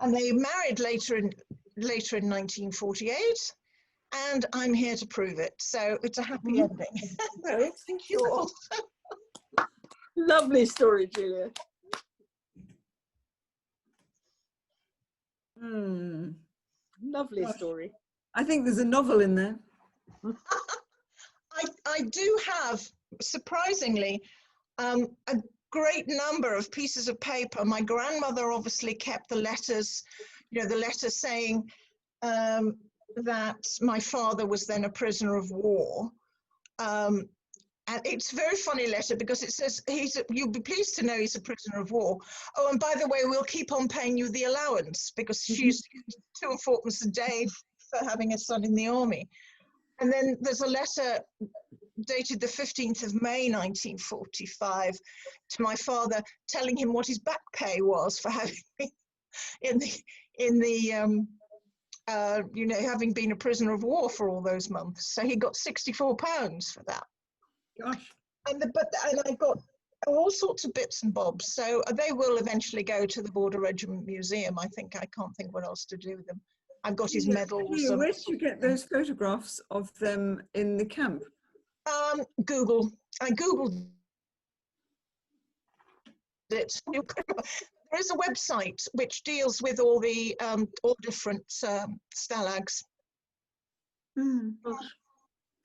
and they married later in 1948, and I'm here to prove it. So it's a happy ending. No, thank you all. Lovely story, Julia. Lovely story. I think there's a novel in there. I do have, surprisingly, a great number of pieces of paper. My grandmother obviously kept the letters, the letter saying that my father was then a prisoner of war. And it's a very funny letter because it says, you'll be pleased to know he's a prisoner of war. Oh, and by the way, we'll keep on paying you the allowance, because she used to get 2 or 4 a day for having a son in the army. And then there's a letter dated the 15th of May 1945 to my father, telling him what his back pay was for having been having been a prisoner of war for all those months. So he got £64 for that. Gosh. And I got all sorts of bits and bobs. So they will eventually go to the Border Regiment Museum. I can't think what else to do with them. I've got his medals. Where did you get those photographs of them in the camp? Google. I Googled it. There is a website which deals with all the different stalags.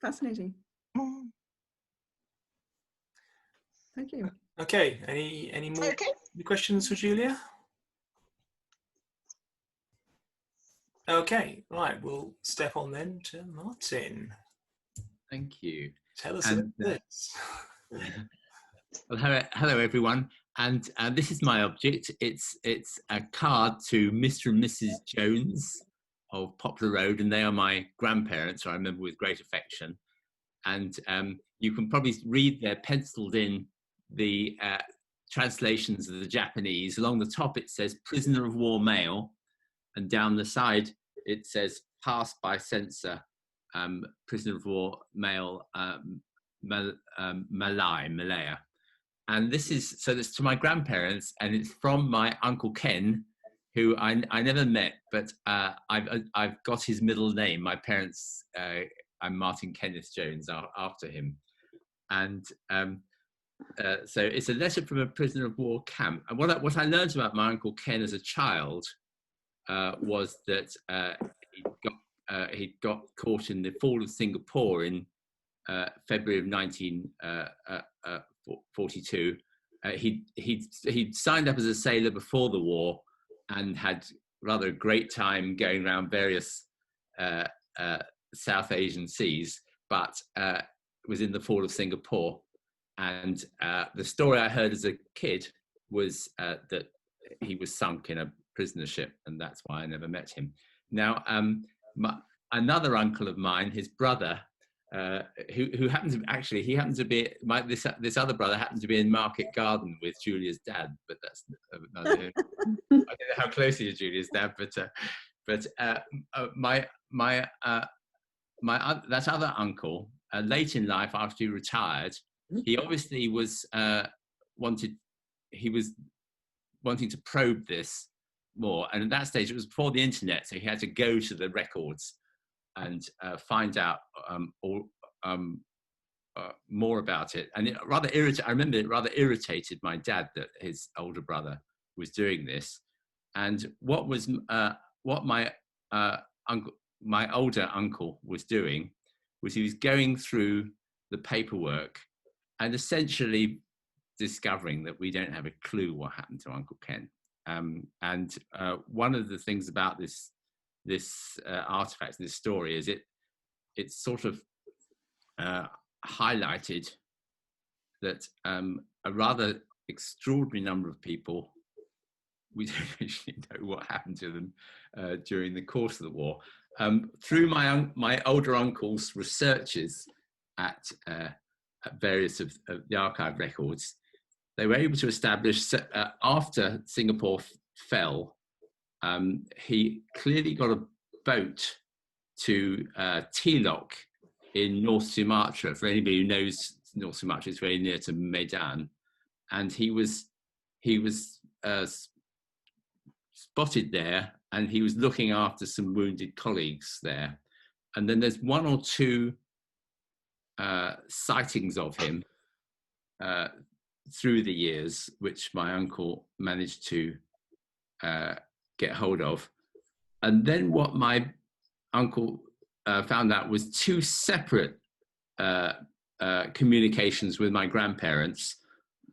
Fascinating. Thank you. Okay, any more questions for Julia? Okay, right, we'll step on then to Martin. Thank you. Tell us about this. Well, hello everyone, and this is my object. It's a card to Mr. and Mrs. Jones of Poplar Road, and they are my grandparents, who I remember with great affection. And you can probably read there, penciled in, the translations of the Japanese. Along the top it says prisoner of war male, and down the side it says passed by censor, prisoner of war male, Malaya. And this is, so that's to my grandparents, and it's from my Uncle Ken, who I never met, but I've got his middle name. My parents, I'm Martin Kenneth Jones after him. And so it's a letter from a prisoner of war camp. And what I learned about my Uncle Ken as a child was that he got caught in the fall of Singapore in February of 1942. He'd signed up as a sailor before the war and had rather a great time going around various South Asian seas, but was in the fall of Singapore. And the story I heard as a kid was that he was sunk in a prisoner ship, and that's why I never met him. Now, another uncle of mine, his brother, who happened to actually, he happened to be this other brother happened to be in Market Garden with Julia's dad, but that's I don't know how close he is to Julia's dad, but that other uncle, late in life after he retired, he obviously was wanting to probe this more, and at that stage it was before the internet, so he had to go to the records and find out more about it. And I remember it rather irritated my dad that his older brother was doing this. And what my older uncle was doing was he was going through the paperwork and essentially discovering that we don't have a clue what happened to Uncle Ken. And one of the things about this artifact, this story, is it sort of highlighted that a rather extraordinary number of people, we don't actually know what happened to them during the course of the war. Through my older uncle's researches at various of the archive records, they were able to establish after Singapore fell, he clearly got a boat to Tilok in North Sumatra. For anybody who knows North Sumatra, it's very near to Medan, and he was spotted there, and he was looking after some wounded colleagues there. And then there's one or two sightings of him through the years, which my uncle managed to get hold of. And then what my uncle found out was two separate communications with my grandparents,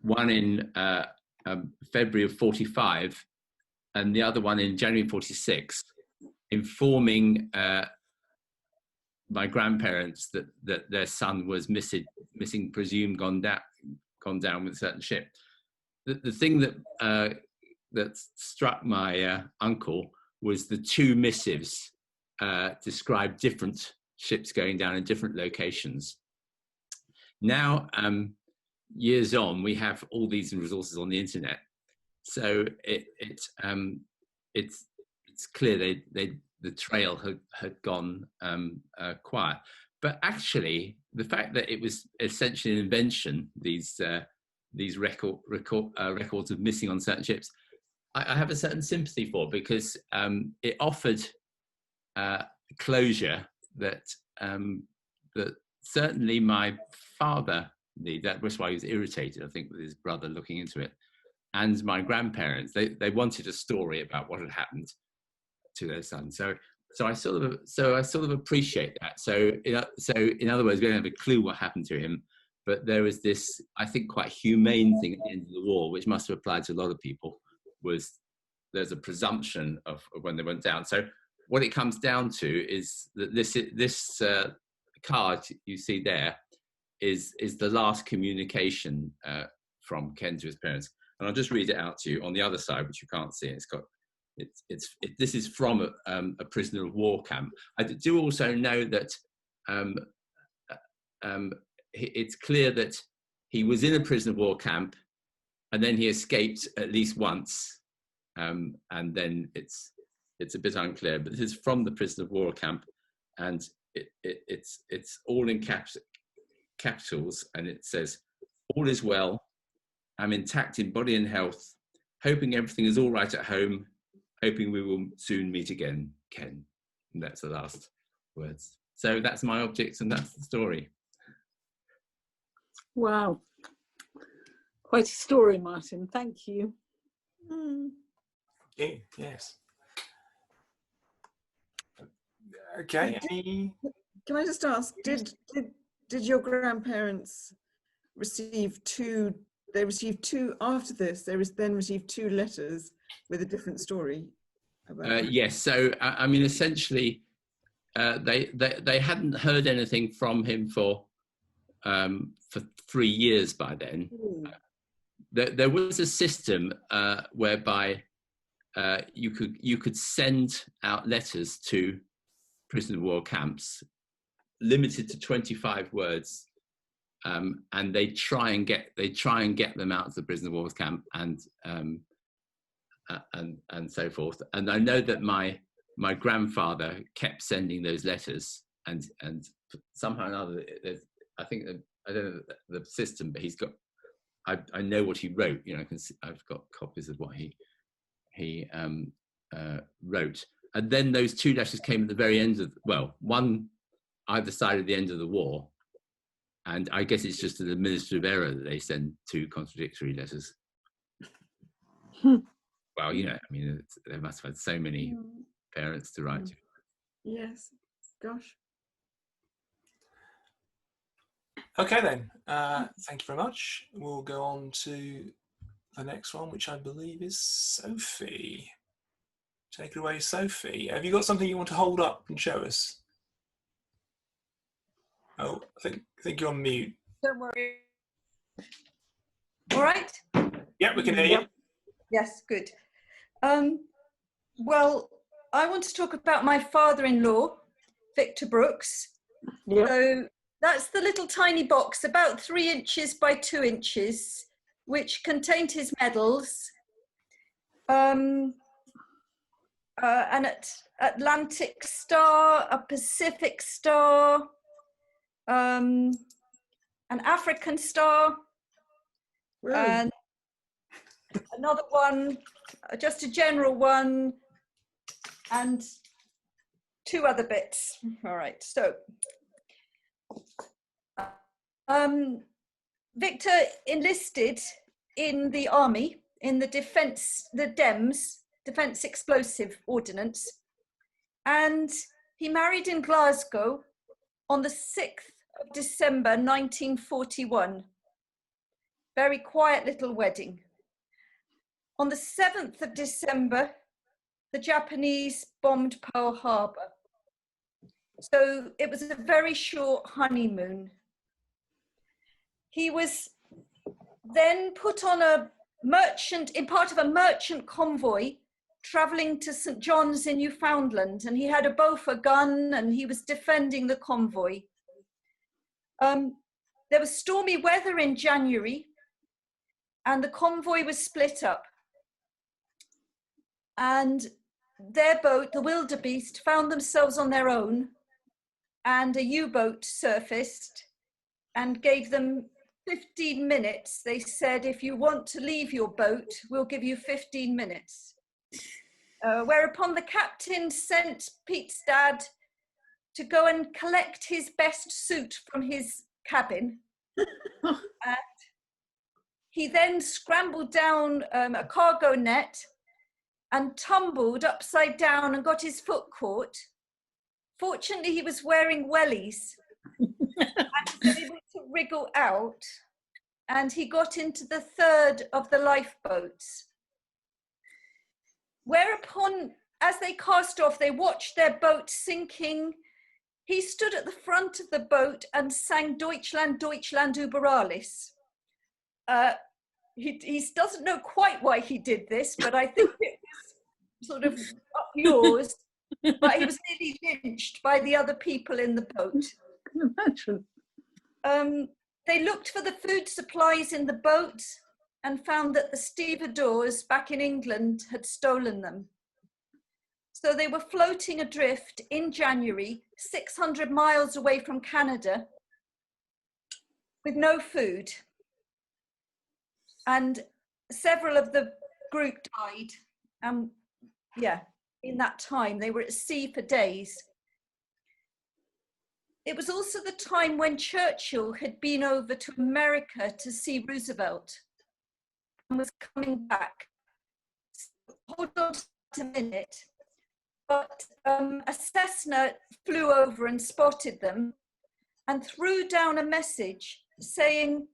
one in February of 45 and the other one in January 46, informing my grandparents that their son was missing, presumed gone down with a certain ship. The thing that struck my uncle was the two missives described different ships going down in different locations. Now, years on, we have all these resources on the internet, so it's clear the trail had gone quiet. But actually, the fact that it was essentially an invention, these records of missing on certain ships, I have a certain sympathy for, because it offered closure that certainly my father needed. That was why he was irritated, I think, with his brother looking into it, and my grandparents. They wanted a story about what had happened to their son. So I sort of appreciate that. So in other words, we don't have a clue what happened to him, but there was this, I think, quite humane thing at the end of the war, which must have applied to a lot of people, was there's a presumption of when they went down. So what it comes down to is that this card you see there is the last communication from Ken to his parents. And I'll just read it out to you on the other side, which you can't see. This is from a prisoner of war camp. I do also know that it's clear that he was in a prisoner of war camp, and then he escaped at least once, and then it's a bit unclear. But this is from the prisoner of war camp, and it's all in capitals, and it says, "All is well. I'm intact in body and health. Hoping everything is all right at home. Hoping we will soon meet again, Ken." And that's the last words. So that's my object, and that's the story. Wow. Quite a story, Martin. Thank you. Yes. Okay. Can I just ask, did your grandparents receive two? They received two after this. They then received two letters with a different story. Yes. So I mean, essentially, they hadn't heard anything from him for 3 years by then. There was a system whereby you could send out letters to prisoner of war camps, limited to 25 words, and they try and get them out of the prisoner of war camp and so forth. And I know that my grandfather kept sending those letters, and somehow or another, I think that, I don't know the system, but he's got. I know what he wrote. You know, I've got copies of what he wrote. And then those two letters came at the very end of, well, one either side of the end of the war. And I guess it's just an administrative error that they send two contradictory letters. Well, you know, I mean, they must have had so many parents to write to. Yes, gosh. Okay then, thank you very much. We'll go on to the next one, which I believe is Sophie. Take it away, Sophie. Have you got something you want to hold up and show us? Oh, I think you're on mute. Don't worry. All right? Yeah, we can hear you. Yes, good. Well, I want to talk about my father-in-law, Victor Brooks. Yeah. So that's the little tiny box, about 3 inches by 2 inches, which contained his medals. An Atlantic Star, a Pacific Star, an African Star, and another one, just a general one, and 2 other bits. All right, so Victor enlisted in the army, in the Defence Explosive Ordnance, and he married in Glasgow on the 6th of December 1941. Very quiet little wedding. On the 7th of December, the Japanese bombed Pearl Harbor. So it was a very short honeymoon. He was then put on part of a merchant convoy traveling to St. John's in Newfoundland, and he had a Bofor gun and he was defending the convoy. There was stormy weather in January and the convoy was split up. And their boat, the Wildebeest, found themselves on their own, and a U-boat surfaced and gave them 15 minutes. They said, if you want to leave your boat, we'll give you 15 minutes. Whereupon the captain sent Pete's dad to go and collect his best suit from his cabin. And he then scrambled down a cargo net and tumbled upside down and got his foot caught. Fortunately, he was wearing wellies and was able to wriggle out, and he got into the third of the lifeboats. Whereupon, as they cast off, they watched their boat sinking. He stood at the front of the boat and sang Deutschland, Deutschland über alles. He doesn't know quite why he did this, but I think it was sort of up yours. But he was nearly lynched by the other people in the boat. I can imagine. They looked for the food supplies in the boat and found that the stevedores back in England had stolen them. So they were floating adrift in January, 600 miles away from Canada, with no food. And several of the group died. In that time, they were at sea for days. It was also the time when Churchill had been over to America to see Roosevelt and was coming back. So, hold on a minute. But a Cessna flew over and spotted them and threw down a message saying,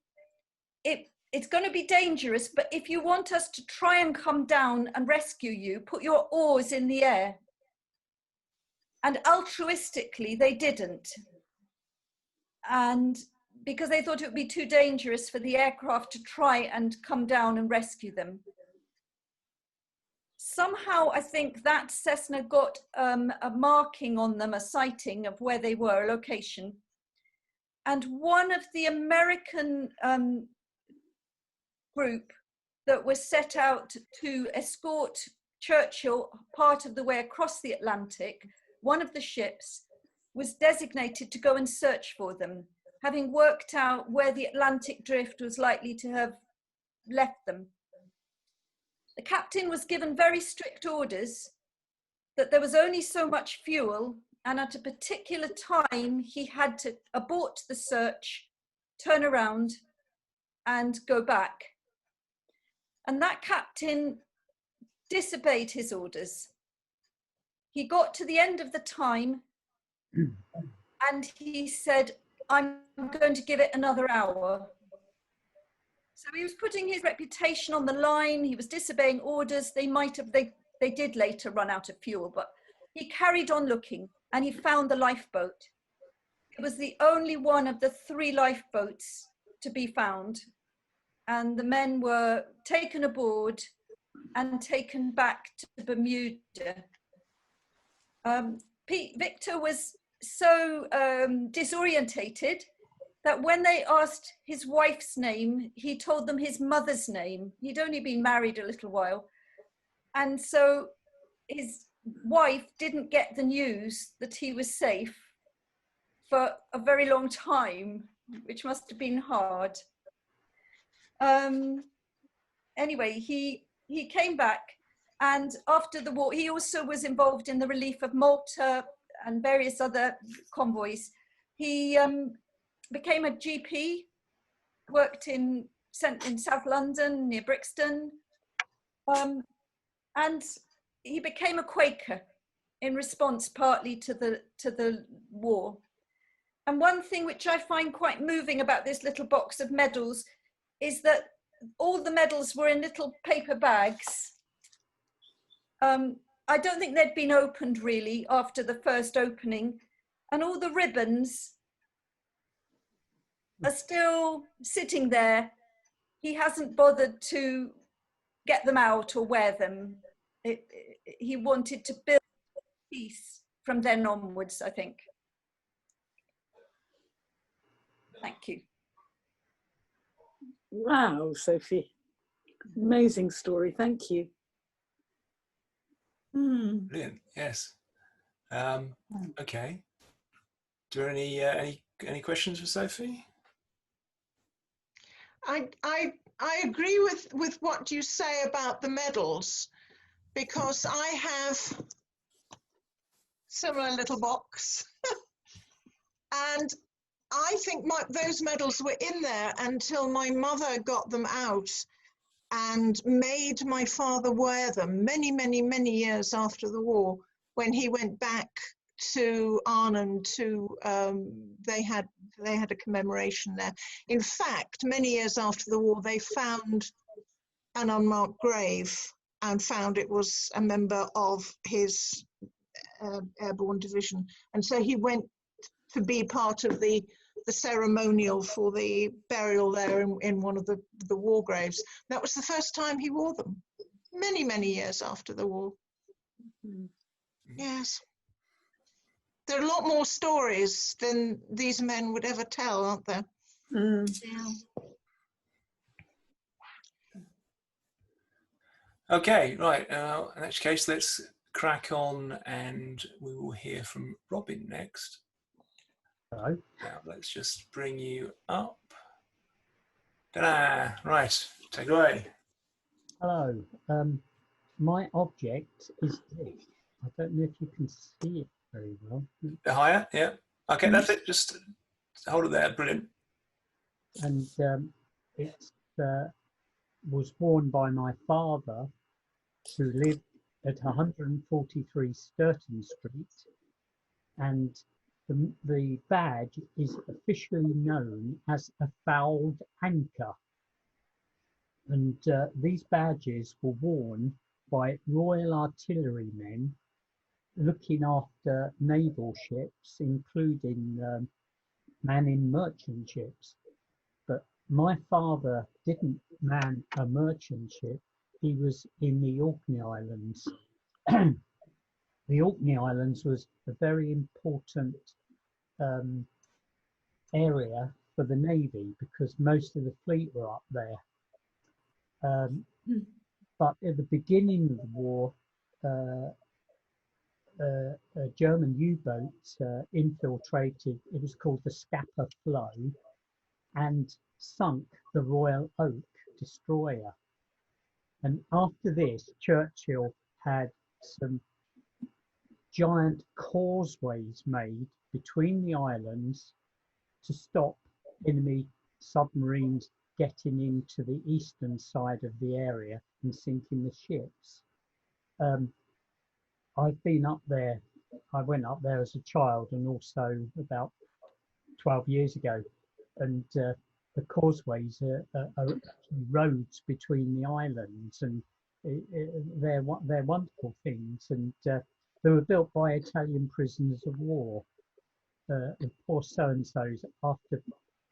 it's going to be dangerous, but if you want us to try and come down and rescue you, put your oars in the air. And altruistically, they didn't. And because they thought it would be too dangerous for the aircraft to try and come down and rescue them. Somehow, I think that Cessna got a marking on them, a sighting of where they were, a location. And one of the American group that was set out to escort Churchill part of the way across the Atlantic, one of the ships was designated to go and search for them, having worked out where the Atlantic drift was likely to have left them. The captain was given very strict orders that there was only so much fuel, and at a particular time he had to abort the search, turn around and go back. And that captain disobeyed his orders. He got to the end of the time and he said, I'm going to give it another hour. So he was putting his reputation on the line. He was disobeying orders. They did later run out of fuel, but he carried on looking and he found the lifeboat. It was the only one of the 3 lifeboats to be found. And the men were taken aboard and taken back to Bermuda. Victor was so disorientated that when they asked his wife's name, he told them his mother's name. He'd only been married a little while. And so his wife didn't get the news that he was safe for a very long time, which must have been hard. Anyway, he came back, and after the war, he also was involved in the relief of Malta and various other convoys. He became a GP, worked in South London near Brixton, and he became a Quaker in response partly to the war. And one thing which I find quite moving about this little box of medals is that all the medals were in little paper bags. I don't think they'd been opened really after the first opening. and all the ribbons are still sitting there. He hasn't bothered to get them out or wear them. He wanted to build peace from then onwards, I think. Thank you. Wow, Sophie. Amazing story. Thank you. Brilliant. Yes. Okay. Do there any questions for Sophie? I agree with what you say about the medals, because I have similar little box and I think those medals were in there until my mother got them out and made my father wear them many, many, many years after the war, when he went back to Arnhem to, they had a commemoration there. In fact, many years after the war, they found an unmarked grave and found it was a member of his airborne division. And so he went to be part of the ceremonial for the burial there in one of the war graves. That was the first time he wore them, many, many years after the war. Yes. There are a lot more stories than these men would ever tell, aren't there? Yeah. Okay, right. In that case, let's crack on and we will hear from Robin next. Hello. Now, let's just bring you up. Ta-da! Right, take it away. Hello. My object is this. I don't know if you can see it very well. Higher, yeah. Okay, that's it. Just hold it there. Brilliant. And it was worn by my father, who lived at 143 Sturton Street, and the badge is officially known as a fouled anchor. And these badges were worn by Royal Artillerymen looking after naval ships, including manning merchant ships. But my father didn't man a merchant ship. He was in the Orkney Islands. The Orkney Islands was a very important area for the Navy because most of the fleet were up there. But at the beginning of the war, a German U-boat infiltrated, it was called the Scapa Flow, and sunk the Royal Oak destroyer. And after this, Churchill had some giant causeways made between the islands to stop enemy submarines getting into the eastern side of the area and sinking the ships. I've been up there. I went up there as a child and also about 12 years ago. And the causeways are roads between the islands, and they're wonderful things. And they were built by Italian prisoners of war. Poor so-and-sos, after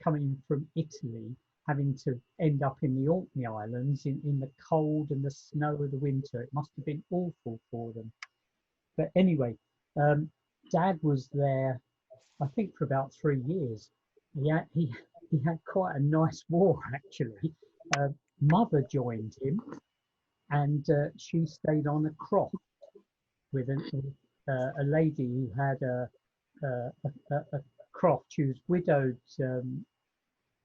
coming from Italy, having to end up in the Orkney Islands in the cold and the snow of the winter. It must have been awful for them. But anyway, Dad was there, I think, for about 3 years. He had quite a nice war, actually. Mother joined him, and she stayed on a croft with a lady who had a croft. She was widowed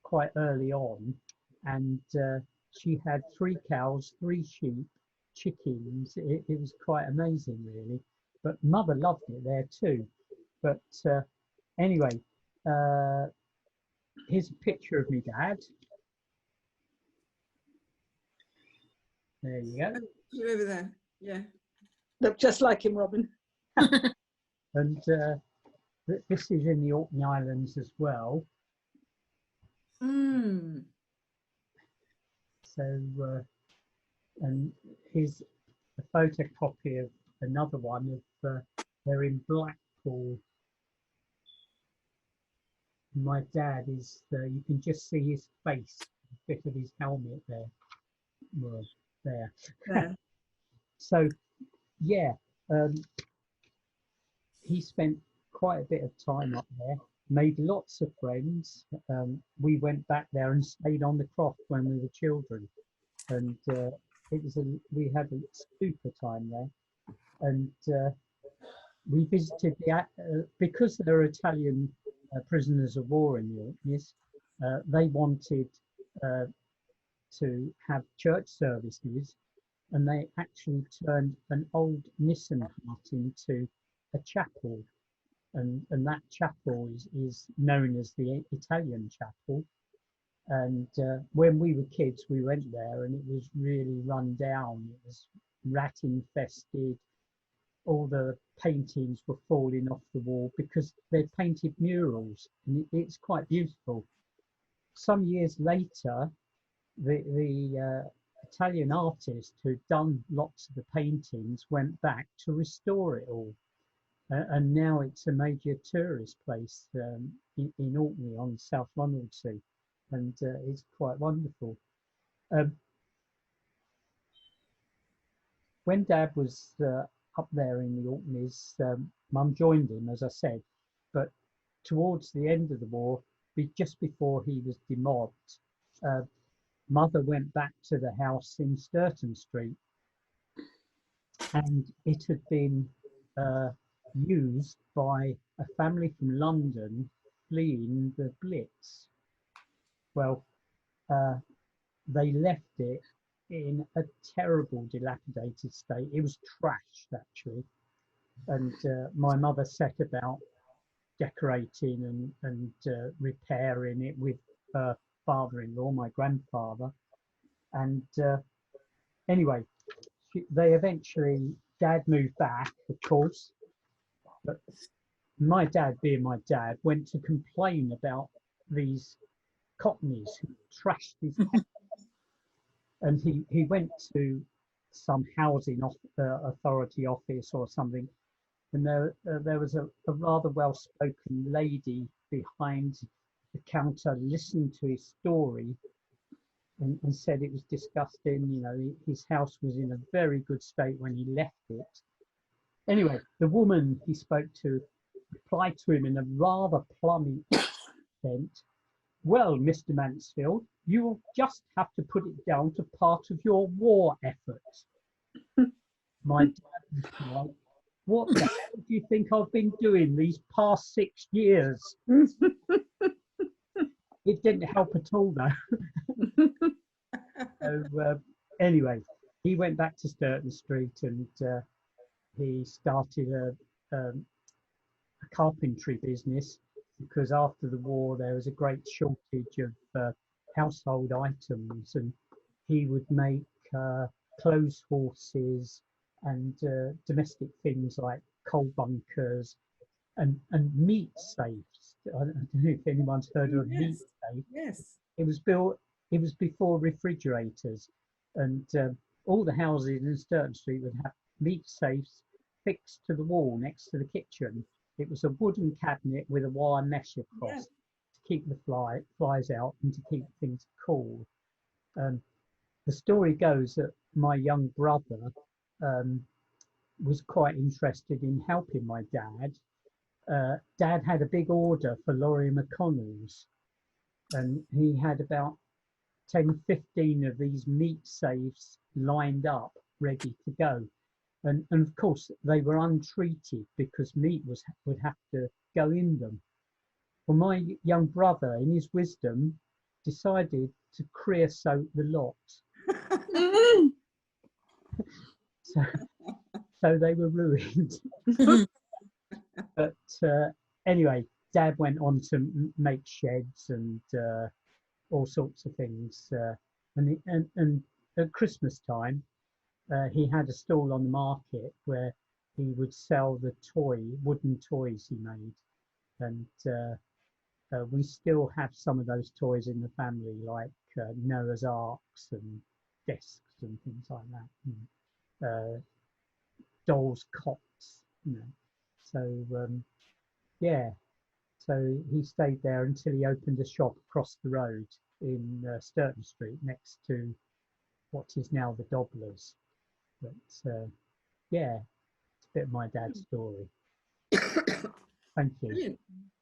quite early on, and she had 3 cows, 3 sheep, chickens. It was quite amazing, really. But Mother loved it there too. But anyway, here's a picture of me Dad. There you go. You over there, yeah. Look just like him, Robin. And this is in the Orkney Islands as well. So, and here's a photocopy of another one of they're in Blackpool my dad is, you can just see his face, the bit of his helmet there. Well, there. So, yeah, he spent quite a bit of time up there, made lots of friends. We went back there and stayed on the croft when we were children, and we had a super time there. And we visited because there are Italian prisoners of war in the Orkneys, they wanted to have church services, and they actually turned an old Nissan hut into a chapel, and that chapel is known as the Italian chapel. And when we were kids, we went there, and it was really run down. It was rat infested. All the paintings were falling off the wall because they'd painted murals, and it's quite beautiful. Some years later, the Italian artist who'd done lots of the paintings went back to restore it all. And now it's a major tourist place in Orkney on South Ronaldsay, and it's quite wonderful. When Dad was up there in the Orkneys, Mum joined him, as I said, but towards the end of the war, just before he was demobbed, Mother went back to the house in Sturton Street, and it had been used by a family from London fleeing the Blitz. Well, they left it in a terrible, dilapidated state. It was trashed, actually. And my mother set about decorating and repairing it with her father-in-law, my grandfather. And anyway, they eventually, Dad moved back, of course, but my dad, being my dad, went to complain about these Cockneys who trashed his house. And he went to some housing authority office or something, and there was a rather well-spoken lady behind the counter, listened to his story and said it was disgusting. You know, his house was in a very good state when he left it. Anyway, the woman he spoke to replied to him in a rather plummy accent, "Well, Mr. Mansfield, you will just have to put it down to part of your war effort." My dad was like, "What the hell do you think I've been doing these past 6 years?" It didn't help at all, though. So anyway, he went back to Sturton Street, and he started a carpentry business, because after the war there was a great shortage of household items, and he would make clothes horses and domestic things like coal bunkers and meat safes. I don't know if anyone's heard of a meat safe. Yes. It was before refrigerators, and all the houses in Sturton Street would have meat safes fixed to the wall next to the kitchen. It was a wooden cabinet with a wire mesh across to keep the flies out and to keep things cool. The story goes that my young brother was quite interested in helping my dad. Dad had a big order for Laurie McConnell's, and he had about 10, 15 of these meat safes lined up, ready to go. And of course, they were untreated because meat would have to go in them. Well, my young brother, in his wisdom, decided to creosote the lot. So they were ruined. But anyway, Dad went on to make sheds and all sorts of things. And at Christmas time, he had a stall on the market where he would sell the wooden toys he made. And we still have some of those toys in the family, like Noah's Arks and desks and things like that. And, dolls' cots, you know. So yeah, So he stayed there until he opened a shop across the road in Sturton Street next to what is now the Dobblers. But yeah, it's a bit of my dad's story. Thank you. Brilliant.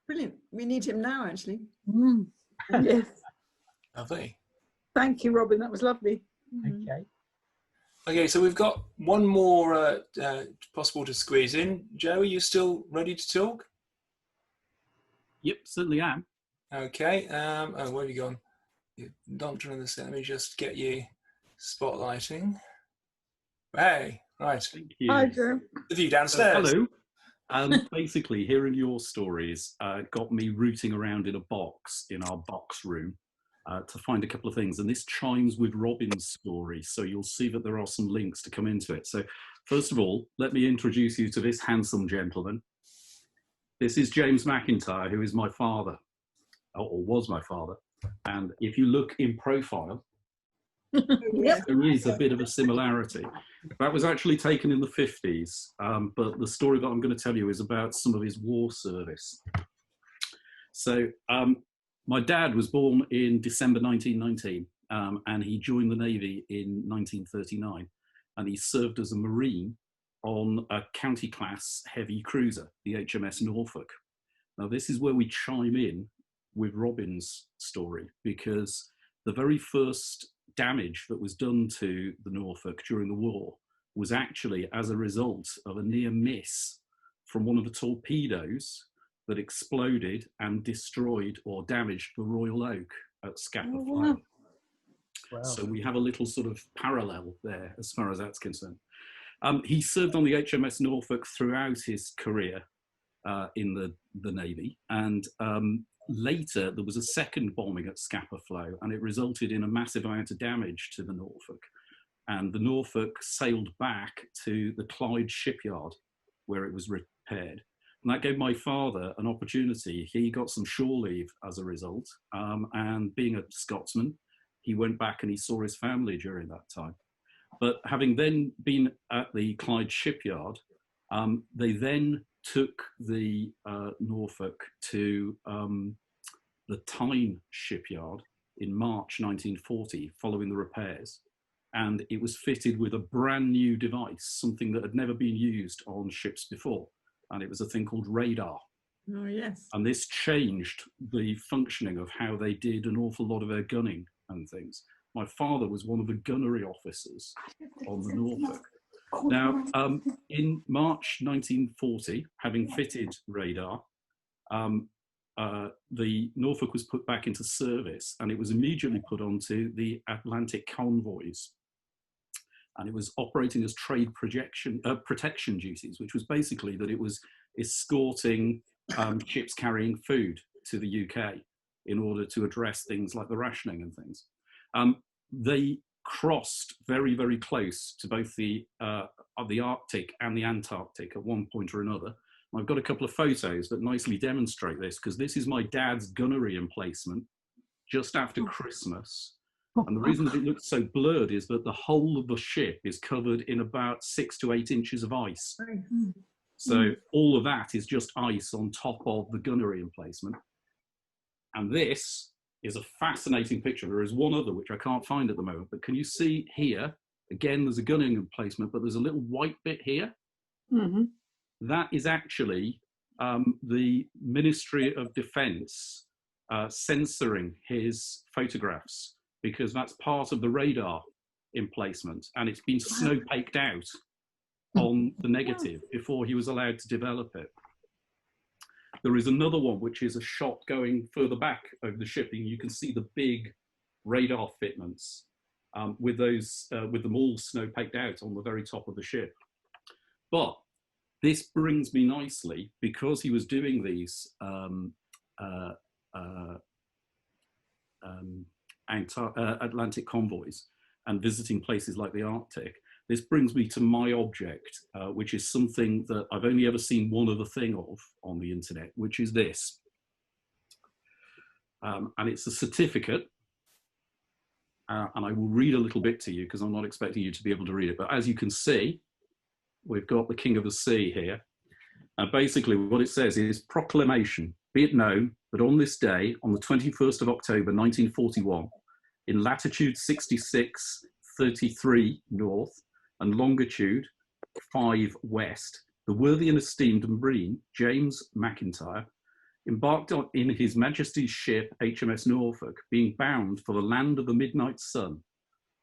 Brilliant. We need him now, actually. Yes. Lovely. Thank you, Robin. That was lovely. Okay. Okay, so we've got one more possible to squeeze in. Joe, are you still ready to talk? Yep, certainly am. Okay. Oh, where have you gone? You're not doing this. Let me just get you spotlighting. Hey, right. Thank you. Hi, Joe. The view downstairs. Hello. Basically, hearing your stories got me rooting around in a box in our box room to find a couple of things. And this chimes with Robin's story. So you'll see that there are some links to come into it. So first of all, let me introduce you to this handsome gentleman. This is James McIntyre, who is my father, or was my father. And if you look in profile, there is a bit of a similarity. That was actually taken in the 50s, but the story that I'm going to tell you is about some of his war service. So my dad was born in December 1919, and he joined the Navy in 1939, and he served as a Marine on a county class heavy cruiser, the HMS Norfolk. Now this is where we chime in with Robin's story, because the very first damage that was done to the Norfolk during the war was actually as a result of a near miss from one of the torpedoes that exploded and destroyed or damaged the Royal Oak at Scapa Flow. Wow. So we have a little sort of parallel there as far as that's concerned. He served on the HMS Norfolk throughout his career in the Navy, and later there was a second bombing at Scapa Flow, and it resulted in a massive amount of damage to the Norfolk. And the Norfolk sailed back to the Clyde shipyard where it was repaired. And that gave my father an opportunity. He got some shore leave as a result. And being a Scotsman, he went back and he saw his family during that time. But having then been at the Clyde shipyard, they then took the Norfolk to the Tyne shipyard in March 1940, following the repairs. And it was fitted with a brand new device, something that had never been used on ships before. And it was a thing called radar. Oh, yes. And this changed the functioning of how they did an awful lot of their gunning and things. My father was one of the gunnery officers on the Norfolk. Now, in March 1940, having fitted radar, the Norfolk was put back into service, and it was immediately put onto the Atlantic convoys. And it was operating as trade protection duties, which was basically that it was escorting ships carrying food to the UK in order to address things like the rationing and things. They crossed very, very close to both the Arctic and the Antarctic at one point or another. And I've got a couple of photos that nicely demonstrate this, because this is my dad's gunnery emplacement just after Christmas. And the reason that it looks so blurred is that the whole of the ship is covered in about 6 to 8 inches of ice. So all of that is just ice on top of the gunnery emplacement. And this is a fascinating picture. There is one other which I can't find at the moment, but can you see here? Again, there's a gunnery emplacement, but there's a little white bit here. That is actually the Ministry of Defence censoring his photographs, because that's part of the radar emplacement, and it's been snowpaked out on the negative before he was allowed to develop it. There is another one which is a shot going further back over the ship, and you can see the big radar fitments with them all snowpaked out on the very top of the ship. But this brings me nicely, because he was doing these Atlantic convoys and visiting places like the Arctic. This brings me to my object, which is something that I've only ever seen one other thing of on the internet, which is this. And it's a certificate. And I will read a little bit to you, because I'm not expecting you to be able to read it. But as you can see, we've got the King of the Sea here. And basically what it says is proclamation Be it known that on this day, on the 21st of October 1941, in latitude 66°33' north and longitude 5 west, the worthy and esteemed Marine James McIntyre embarked in His Majesty's ship HMS Norfolk, being bound for the land of the midnight sun,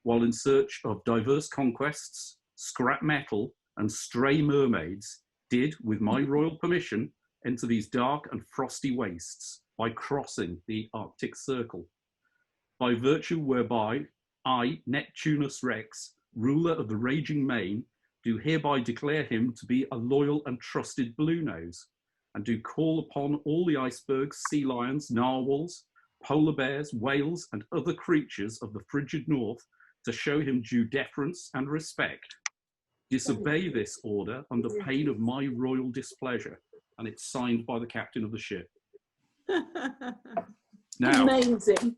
while in search of diverse conquests, scrap metal, and stray mermaids, did, with my royal permission, enter these dark and frosty wastes by crossing the Arctic Circle. By virtue whereby I, Neptunus Rex, ruler of the raging main, do hereby declare him to be a loyal and trusted blue nose, and do call upon all the icebergs, sea lions, narwhals, polar bears, whales, and other creatures of the frigid north to show him due deference and respect. Disobey this order under pain of my royal displeasure. And it's signed by the captain of the ship. Now, amazing.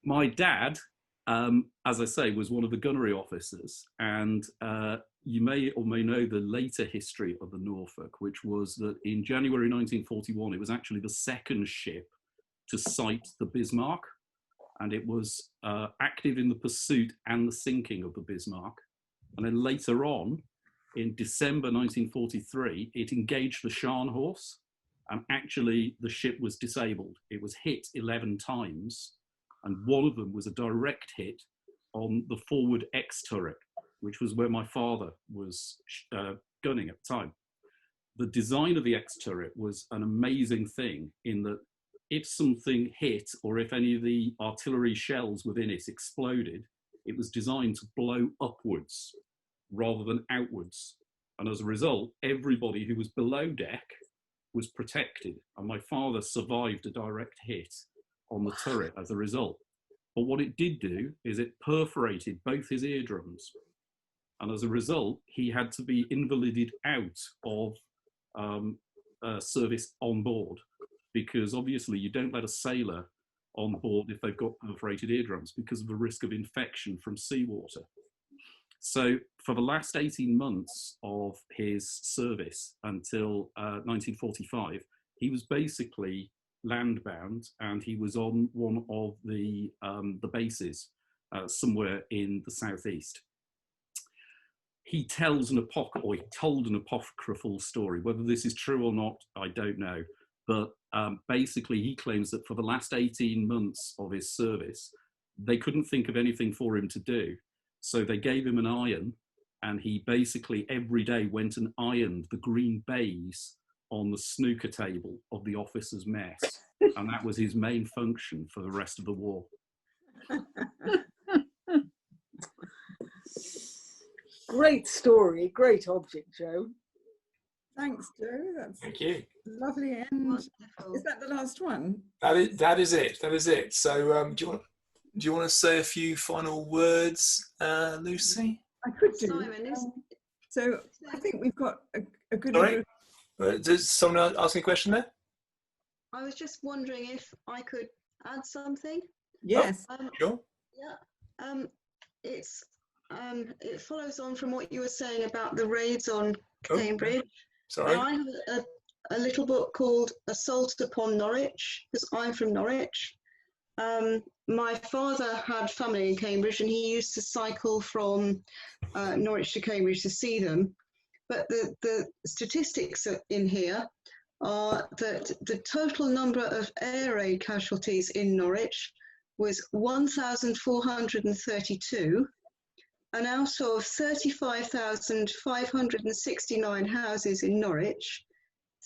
My dad, as I say, was one of the gunnery officers, and you may or may know the later history of the Norfolk, which was that in January 1941, it was actually the second ship to sight the Bismarck, and it was active in the pursuit and the sinking of the Bismarck. And then later on, in December 1943, it engaged the Scharnhorst, and actually the ship was disabled. It was hit 11 times, and one of them was a direct hit on the forward X turret, which was where my father was gunning at the time. The design of the X turret was an amazing thing in that if something hit or if any of the artillery shells within it exploded, it was designed to blow upwards rather than outwards. And as a result, everybody who was below deck was protected. And my father survived a direct hit on the turret as a result. But what it did do is it perforated both his eardrums. And as a result, he had to be invalided out of service on board, because obviously you don't let a sailor on board if they've got perforated eardrums because of the risk of infection from seawater. So for the last 18 months of his service until 1945, he was basically landbound, and he was on one of the bases somewhere in the southeast. He told an apocryphal story. Whether this is true or not, I don't know. But basically, he claims that for the last 18 months of his service, they couldn't think of anything for him to do. So they gave him an iron, and he basically every day went and ironed the green baize on the snooker table of the officers' mess. And that was his main function for the rest of the war. Great story, great object, Joe. Thanks, Joe. That's Thank you. Lovely end. Wonderful. Is that the last one? That is it. That is it. So do you want to say a few final words, Lucy? I could do. Simon, So I think we've got a good... Sorry? Does someone ask me a question there? I was just wondering if I could add something. Yes. Sure. Yeah. It follows on from what you were saying about the raids on Cambridge. Sorry. Now, I have a little book called Assault upon Norwich, because I'm from Norwich. My father had family in Cambridge, and he used to cycle from Norwich to Cambridge to see them. But the statistics in here are that the total number of air raid casualties in Norwich was 1,432. And out of 35,569 houses in Norwich,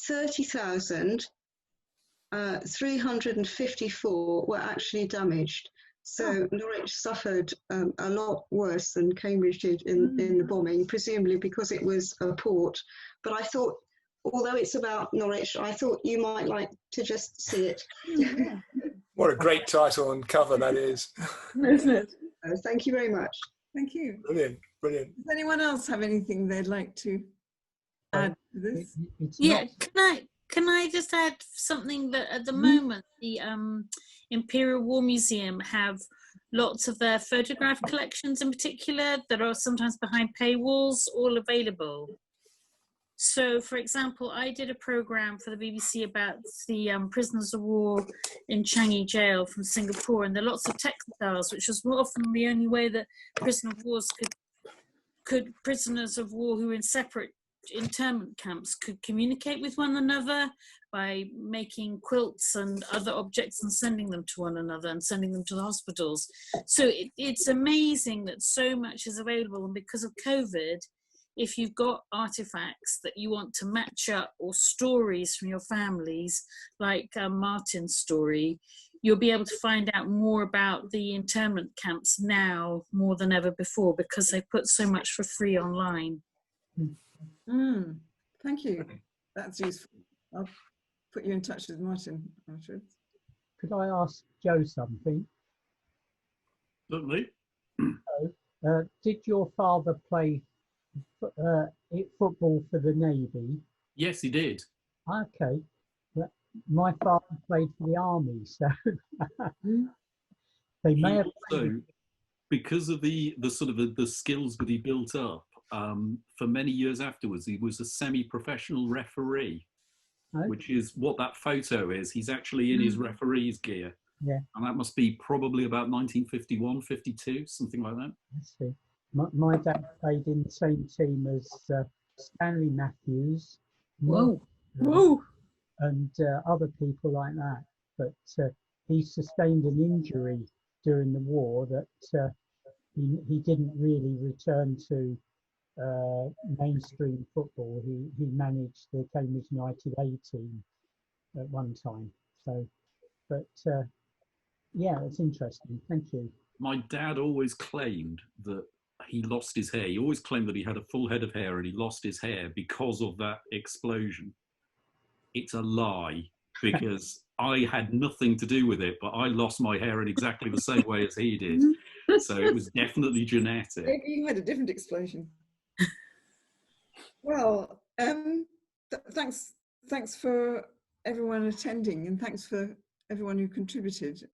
30,354 were actually damaged. So Norwich suffered a lot worse than Cambridge did in the bombing, presumably because it was a port. But I thought, although it's about Norwich, I thought you might like to just see it. What a great title and cover that is. Isn't it? Thank you very much. Thank you. Brilliant, brilliant. Does anyone else have anything they'd like to add to this? Yeah, can I just add something that at the moment the Imperial War Museum have lots of their photograph collections in particular that are sometimes behind paywalls all available. So, for example, I did a program for the BBC about the prisoners of war in Changi Jail from Singapore, and there are lots of textiles, which was often the only way that prisoners of war who were in separate internment camps could communicate with one another by making quilts and other objects and sending them to one another and sending them to the hospitals. So it's amazing that so much is available, and because of COVID, if you've got artifacts that you want to match up or stories from your families, like Martin's story, you'll be able to find out more about the internment camps now more than ever before, because they put so much for free online. Thank you. That's useful. I'll put you in touch with Martin afterwards. Could I ask Joe something? Certainly. Did your father play football for the Navy? Yes, he did. Okay. My father played for the Army, so they may have played. Because of the sort of the skills that he built up, for many years afterwards, he was a semi-professional referee, which is what that photo is. He's actually in his referee's gear. Yeah. And that must be probably about 1951, 52, something like that. I see. My dad played in the same team as Stanley Matthews. Whoa. And other people like that. But he sustained an injury during the war that he didn't really return to mainstream football. He managed the Cambridge United A team at one time. So, but yeah, it's interesting. Thank you. My dad always claimed that he lost his hair. He always claimed that he had a full head of hair and he lost his hair because of that explosion. It's a lie, because I had nothing to do with it, but I lost my hair in exactly the same way as he did. So it was definitely genetic. Maybe you had a different explosion. Well, thanks for everyone attending, and thanks for everyone who contributed.